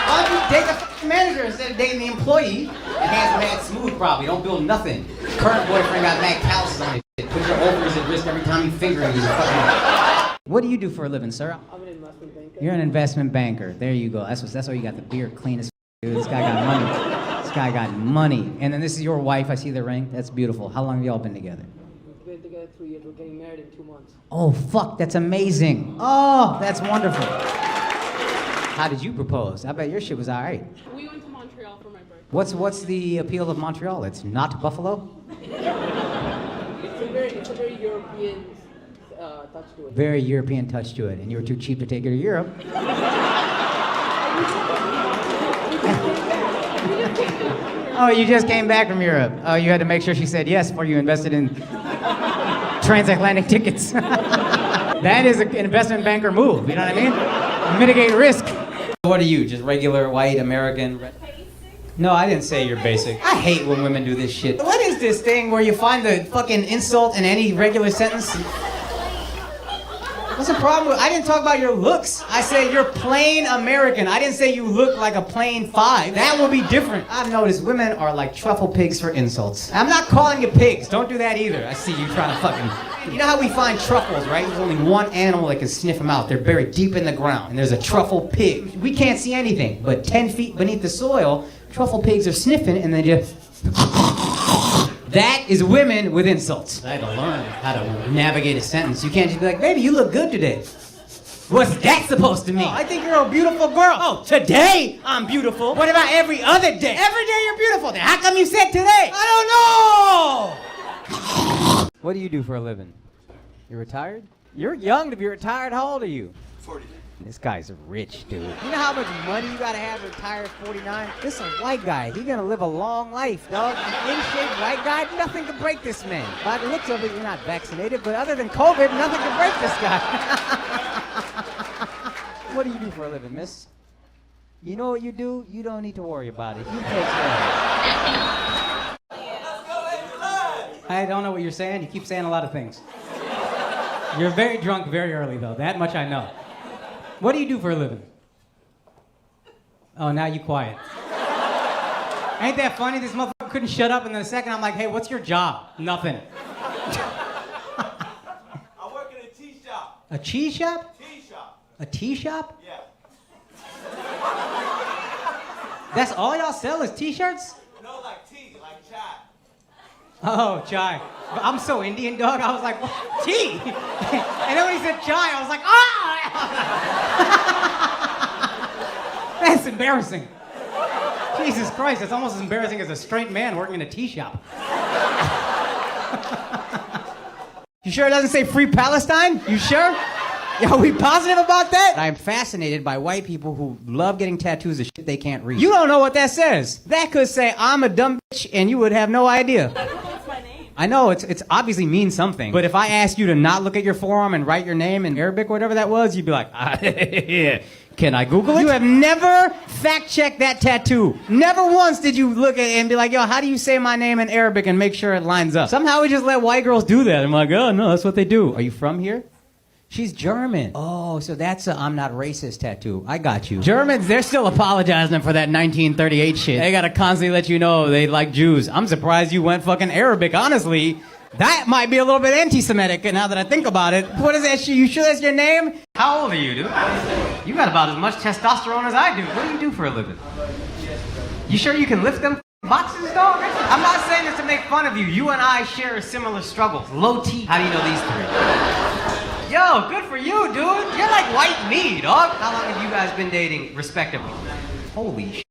Why don't you date the fucking manager instead of dating the employee? Your hands mad smooth probably, don't build nothing. Current boyfriend got mad calluses on his shit. Put your ovaries at risk every time you finger him. He's a fucking... What do you do for a living, sir? I'm an investment banker. You're an investment banker. There you go. That's why you got the beard clean as dude. This guy got money. This guy got money. And then this is your wife. I see the ring. That's beautiful. How long have y'all been together? We've been together 3 years. We're getting married in 2 months. Oh, fuck. That's amazing. Oh, that's wonderful. How did you propose? I bet your shit was all right. We went to Montreal for my birthday. What's the appeal of Montreal? It's not Buffalo? It's a very European touch to it. Very European touch to it. And you were too cheap to take her to Europe. Oh, you just came back from Europe. Oh, you had to make sure she said yes before you invested in transatlantic tickets. That is an investment banker move, you know what I mean? Mitigate risk. What are you, just regular white American? No, I didn't say you're basic. I hate when women do this shit. What is this thing where you find the fucking insult in any regular sentence? What's the problem with, I didn't talk about your looks. I said you're plain American. I didn't say you look like a plain 5. That would be different. I've noticed women are like truffle pigs for insults. I'm not calling you pigs. Don't do that either. I see you trying to fucking... You know how we find truffles, right? There's only one animal that can sniff them out. They're buried deep in the ground. And there's a truffle pig. We can't see anything, but 10 feet beneath the soil, truffle pigs are sniffing and they just... That is women with insults. I had to learn how to navigate a sentence. You can't just be like, baby, you look good today. What's that supposed to mean? Oh, I think you're a beautiful girl. Oh, today I'm beautiful. What about every other day? Every day you're beautiful. Then how come you said today? I don't know. What do you do for a living? You're retired? You're young to be retired. How old are you? 40. This guy's rich, dude. You know how much money you gotta have to retire at 49? This is a white guy. He's gonna live a long life, dog. An in-shape white guy, nothing can break this man. By the looks of it, you're not vaccinated, but other than COVID, nothing can break this guy. What do you do for a living, miss? You know what you do? You don't need to worry about it. You take care of it. I don't know what you're saying. You keep saying a lot of things. You're very drunk very early, though. That much I know. What do you do for a living? Oh, now you quiet. Ain't that funny? This motherfucker couldn't shut up, and then the second I'm like, hey, what's your job? Nothing. I work in a tea shop. A cheese shop? Tea shop. A tea shop? Yeah. That's all y'all sell is t-shirts? No, like tea, like chai. Oh, chai. I'm so Indian, dog. I was like, what? Tea? And then when he said chai, I was like, ah! That's embarrassing. Jesus Christ, that's almost as embarrassing as a straight man working in a tea shop. You sure it doesn't say Free Palestine? You sure? Are we positive about that? I'm fascinated by white people who love getting tattoos of shit they can't read. You don't know what that says. That could say, I'm a dumb bitch, and you would have no idea. I know, it's obviously means something, but if I asked you to not look at your forearm and write your name in Arabic, whatever that was, you'd be like, can I Google it? You have never fact-checked that tattoo. Never once did you look at it and be like, yo, how do you say my name in Arabic and make sure it lines up? Somehow we just let white girls do that. I'm like, oh, no, that's what they do. Are you from here? She's German. Oh, so that's a I'm not racist tattoo. I got you. Germans, they're still apologizing for that 1938 shit. They gotta constantly let you know they like Jews. I'm surprised you went fucking Arabic, honestly. That might be a little bit anti-Semitic now that I think about it. What is that shit? You sure that's your name? How old are you, dude? You got about as much testosterone as I do. What do you do for a living? You sure you can lift them boxes, dog? I'm not saying this to make fun of you. You and I share similar struggles. Low T. How do you know these three? Yo, good for you, dude. You're like white me, dog. How long have you guys been dating, respectively? Holy shit.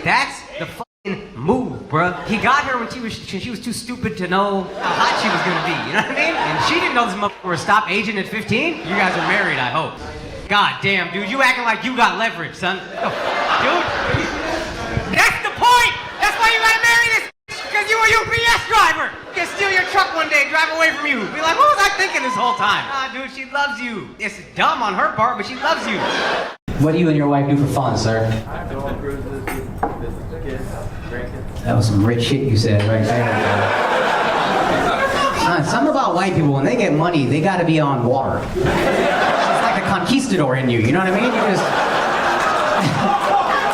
That's the fucking move, bruh. He got her when she was too stupid to know how hot she was gonna be, you know what I mean? And she didn't know this motherfucker would stop aging at 15. You guys are married, I hope. God damn, dude, you acting like you got leverage, son. Dude, that's the point! That's why you gotta marry this because you a UPS driver! Can steal your truck one day and drive away from you. Be like, what was I thinking this whole time? Ah, dude, she loves you. It's dumb on her part, but she loves you. What do you and your wife do for fun, sir? I go on cruises, visit kids, grandkids. That was some rich shit you said right there. Something about white people, when they get money, they gotta be on water. It's like the conquistador in you, you know what I mean? You just...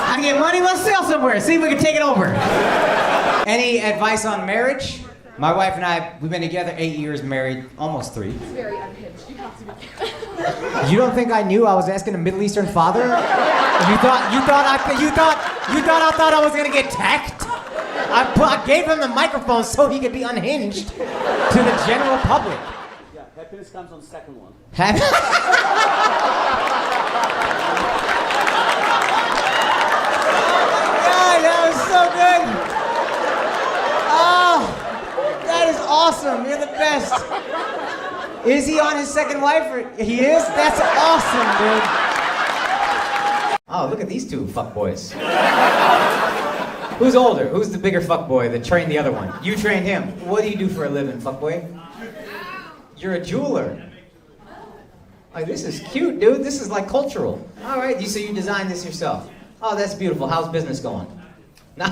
I get money, let's sail somewhere, see if we can take it over. Any advice on marriage? My wife and I, we've been together 8 years, married almost 3. It's very unhinged. You have to be careful. You don't think I knew I was asking a Middle Eastern father? You thought I thought I was gonna get tacked? I gave him the microphone so he could be unhinged to the general public. Yeah, happiness comes on the second one. God, that was so good. Oh, that is awesome. You're the best. Is he on his second wife? He is? That's awesome, dude. Oh, look at these two fuckboys. Who's older? Who's the bigger fuckboy that trained the other one? You trained him. What do you do for a living, fuckboy? You're a jeweler. Oh, this is cute, dude. This is like cultural. All right, so you designed this yourself. Oh, that's beautiful. How's business going? Can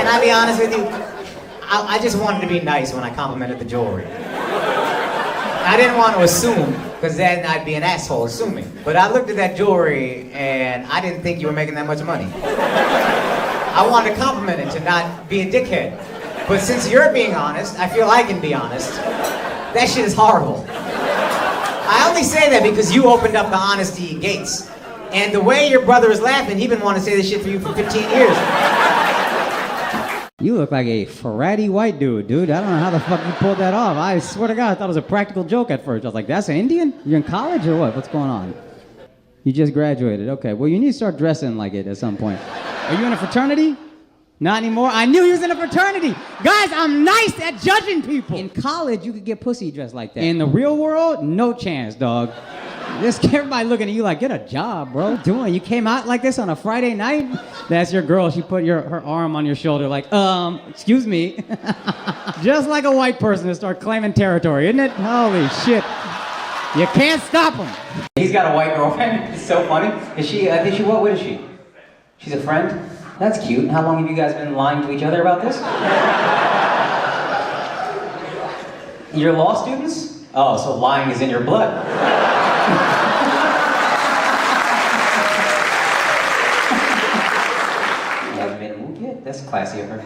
I be honest with you? I just wanted to be nice when I complimented the jewelry. I didn't want to assume, because then I'd be an asshole assuming. But I looked at that jewelry, and I didn't think you were making that much money. I wanted to compliment it, to not be a dickhead. But since you're being honest, I feel I can be honest. That shit is horrible. I only say that because you opened up the honesty gates. And the way your brother is laughing, he been wanting to say this shit for you for 15 years. You look like a fratty white dude, dude. I don't know how the fuck you pulled that off. I swear to God, I thought it was a practical joke at first. I was like, that's an Indian? You're in college or what? What's going on? You just graduated. Okay, well, you need to start dressing like it at some point. Are you in a fraternity? Not anymore? I knew he was in a fraternity. Guys, I'm nice at judging people. In college, you could get pussy dressed like that. In the real world, no chance, dog. Just everybody looking at you like, get a job, bro. What are you doing? You came out like this on a Friday night? That's your girl. She put her arm on your shoulder like, excuse me. Just like a white person to start claiming territory, isn't it? Holy shit. You can't stop him. He's got a white girlfriend. It's so funny. Is she what is she? She's a friend? That's cute. How long have you guys been lying to each other about this? You're law students? Oh, so lying is in your blood. You haven't made a move yet? That's classy of her.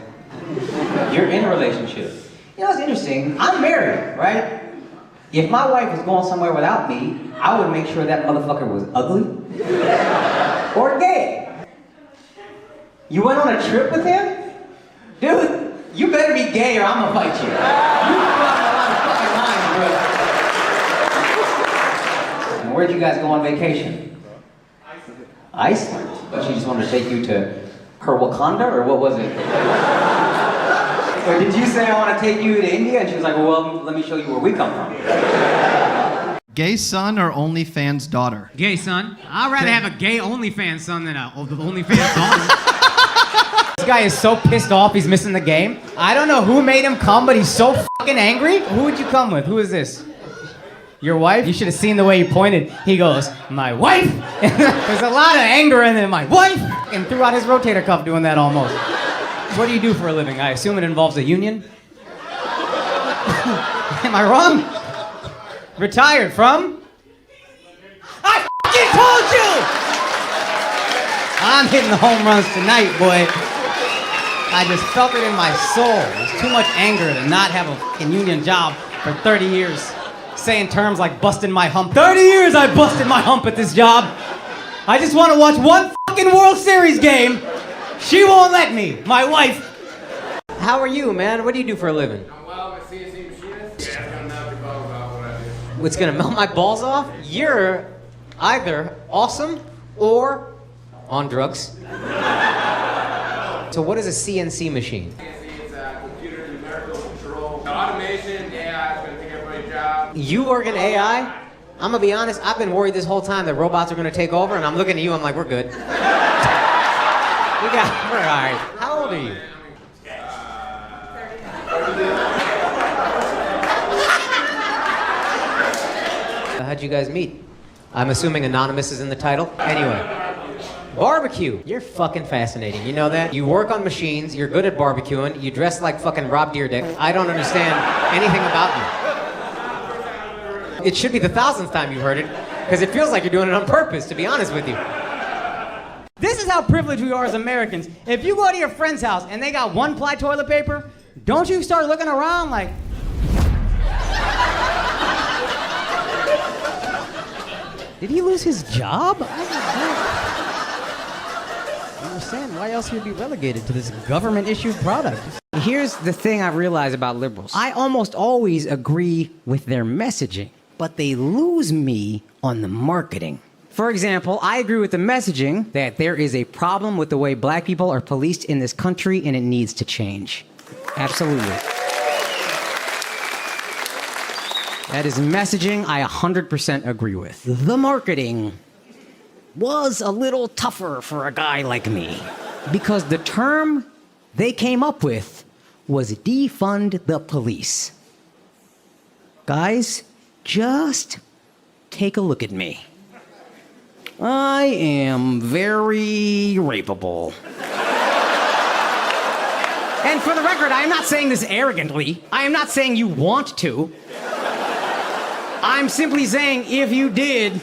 You're in a relationship. You know, it's interesting. I'm married, right? If my wife was going somewhere without me, I would make sure that motherfucker was ugly or gay. You went on a trip with him? Dude, you better be gay or I'm gonna fight you. You've got a lot of fucking mind, bro. Where'd you guys go on vacation? Iceland. But she just wanted to take you to her Wakanda, or what was it? Or did you say I want to take you to India? And she was like, well, let me show you where we come from. Gay son or OnlyFans daughter? Gay son. I'd rather have a gay OnlyFans son than a OnlyFans daughter. This guy is so pissed off he's missing the game. I don't know who made him come, but he's so fucking angry. Who would you come with? Who is this? Your wife? You should have seen the way he pointed. He goes, my wife? There's a lot of anger in there, my wife! And threw out his rotator cuff doing that almost. What do you do for a living? I assume it involves a union? Am I wrong? Retired from? I fucking told you! I'm hitting the home runs tonight, boy. I just felt it in my soul. There's too much anger to not have a fucking union job for 30 years. Saying terms like busting my hump. 30 years I busted my hump at this job. I just want to watch one fucking World Series game. She won't let me. My wife. How are you, man? What do you do for a living? I'm well, I'm a CNC machinist. Yeah, it's gonna melt your balls off what I do. It's gonna melt my balls off? You're either awesome or on drugs. So what is a CNC machine? CNC is computer numerical control. Automation, AI is gonna take everybody's job. You work in AI? I'm gonna be honest, I've been worried this whole time that robots are gonna take over, and I'm looking at you, I'm like, we're good. We're all right. How old are you? How'd you guys meet? I'm assuming anonymous is in the title. Anyway. Barbecue. You're fucking fascinating. You know that? You work on machines, you're good at barbecuing, you dress like fucking Rob Dyrdek. I don't understand anything about you. It should be the 1000th time you've heard it, because it feels like you're doing it on purpose, to be honest with you. This is how privileged we are as Americans. If you go to your friend's house and they got 1-ply toilet paper, don't you start looking around like... Did he lose his job? I don't understand why else he would be relegated to this government-issued product. Here's the thing I realize about liberals. I almost always agree with their messaging, but they lose me on the marketing. For example, I agree with the messaging that there is a problem with the way black people are policed in this country and it needs to change. Absolutely. That is messaging I 100% agree with. The marketing was a little tougher for a guy like me because the term they came up with was defund the police. Guys, just take a look at me. I am very rapeable. And for the record, I am not saying this arrogantly. I am not saying you want to. I'm simply saying if you did,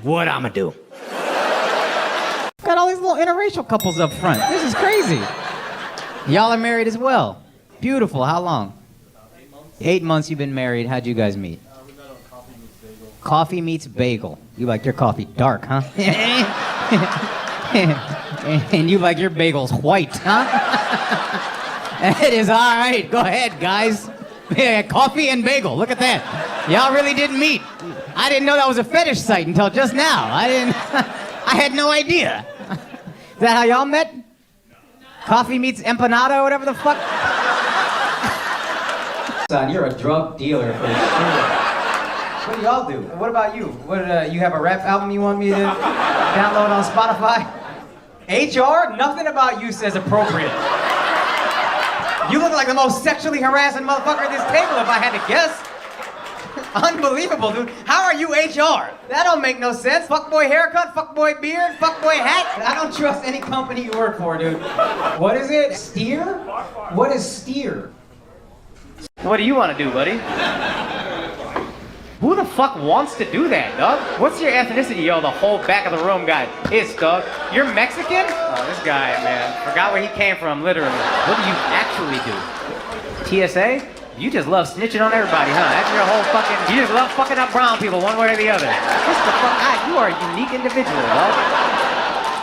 what I'ma do. Got all these little interracial couples up front. This is crazy. Y'all are married as well. Beautiful. How long? 8 months you've been married. How'd you guys meet? We met on Coffee Meets Bagel. You like your coffee dark, huh? And you like your bagels white, huh? It is all right. Go ahead, guys. Yeah, coffee and bagel. Look at that. Y'all really didn't meet. I didn't know that was a fetish site until just now. I had no idea. Is that how y'all met? Coffee meets empanada or whatever the fuck? Son, you're a drug dealer for sure. What do y'all do? What about you? What, you have a rap album you want me to download on Spotify? HR? Nothing about you says appropriate. You look like the most sexually harassing motherfucker at this table if I had to guess. Unbelievable, dude. How are you HR? That don't make no sense. Fuckboy haircut, fuckboy beard, fuckboy hat. I don't trust any company you work for, dude. What is it? Steer? What is steer? What do you want to do, buddy? Who the fuck wants to do that, dog? What's your ethnicity, yo? The whole back of the room guy. It's, dog. You're Mexican? Oh, this guy, man. Forgot where he came from, literally. What do you actually do? TSA? You just love snitching on everybody, huh? That's your whole fucking... You just love fucking up brown people one way or the other. What's the fuck? You are a unique individual, dog.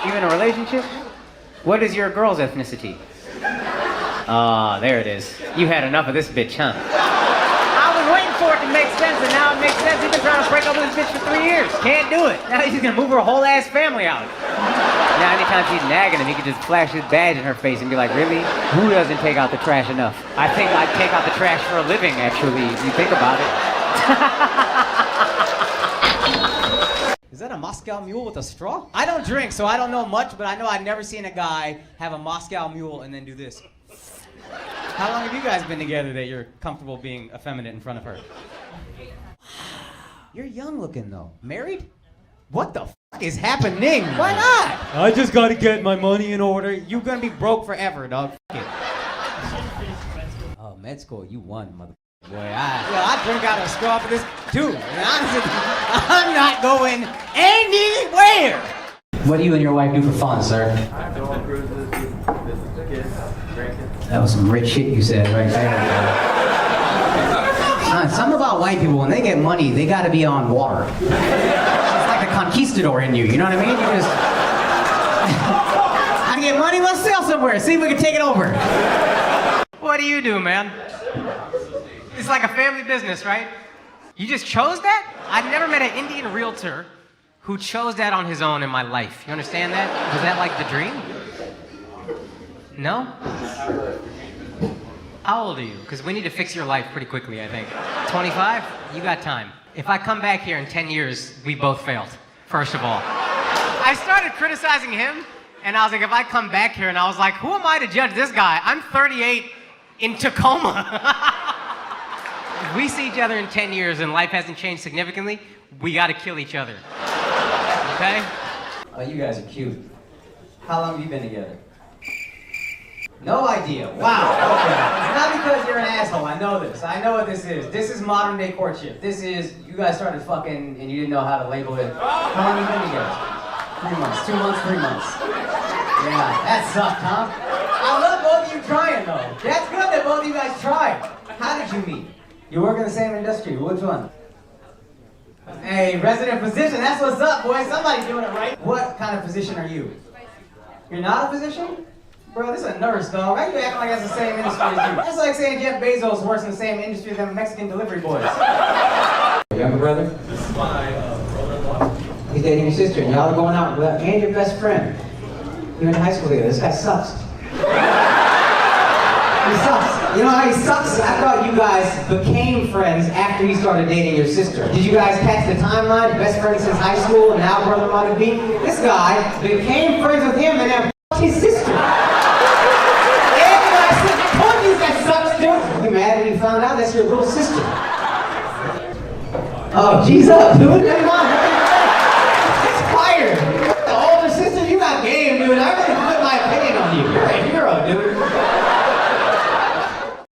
You in a relationship? What is your girl's ethnicity? Ah, there it is. You had enough of this bitch, huh? I was waiting for it to make sense, and now it makes sense. He's been trying to break up with this bitch for 3 years. Can't do it. Now he's gonna move her whole ass family out. Now anytime she's nagging him, he can just flash his badge in her face and be like, really? Who doesn't take out the trash enough? I think I take out the trash for a living, actually, if you think about it. Is that a Moscow Mule with a straw? I don't drink, so I don't know much, but I know I've never seen a guy have a Moscow Mule and then do this. How long have you guys been together that you're comfortable being effeminate in front of her? You're young looking though. Married? What the fuck is happening? Why not? I just gotta get my money in order. You're gonna be broke forever, dog. Fuck it. Oh, med school, you won, mother. Boy, I drink out of a straw for this too. And honestly, I'm not going anywhere. What do you and your wife do for fun, sir? I go on cruises, visit kids, grandkids. That was some rich shit you said right there. Son, something about white people, when they get money, they gotta be on water. It's like the conquistador in you, you know what I mean? You just... I get money, let's sail somewhere, see if we can take it over. What do you do, man? It's like a family business, right? You just chose that? I've never met an Indian realtor who chose that on his own in my life. You understand that? Was that like the dream? No? How old are you? Because we need to fix your life pretty quickly, I think. 25? You got time. If I come back here in 10 years, we both failed, first of all. I started criticizing him, and I was like, if I come back here, and I was like, who am I to judge this guy? I'm 38 in Tacoma. If we see each other in 10 years and life hasn't changed significantly, we gotta kill each other. Okay? Oh, you guys are cute. How long have you been together? No idea. Wow. Okay. It's not because you're an asshole. I know this. I know what this is. This is modern day courtship. This is, you guys started fucking and you didn't know how to label it. How long have you been together? 3 months. 2 months, 3 months. Yeah, that sucked, huh? I love both of you trying, though. That's good that both of you guys tried. How did you meet? You work in the same industry. Which one? Hey, resident physician. That's what's up, boy. Somebody's doing it right. What kind of physician are you? You're not a physician? Bro, this is a nurse, dog. Why are you acting like that's the same industry as you? That's like saying Jeff Bezos works in the same industry as them Mexican delivery boys. Younger brother? This is my brother-in-law. He's dating your sister, and y'all are going out with her and your best friend. You're in high school together. This guy sucks. He sucks. You know how he sucks? I thought you guys became friends after he started dating your sister. Did you guys catch the timeline? Best friends since high school and now brother wanted to be? This guy became friends with him and then f***ed his sister. And I said, I told you that sucks, dude. You mad when you found out that's your little sister? Oh, geez up, dude. Never mind.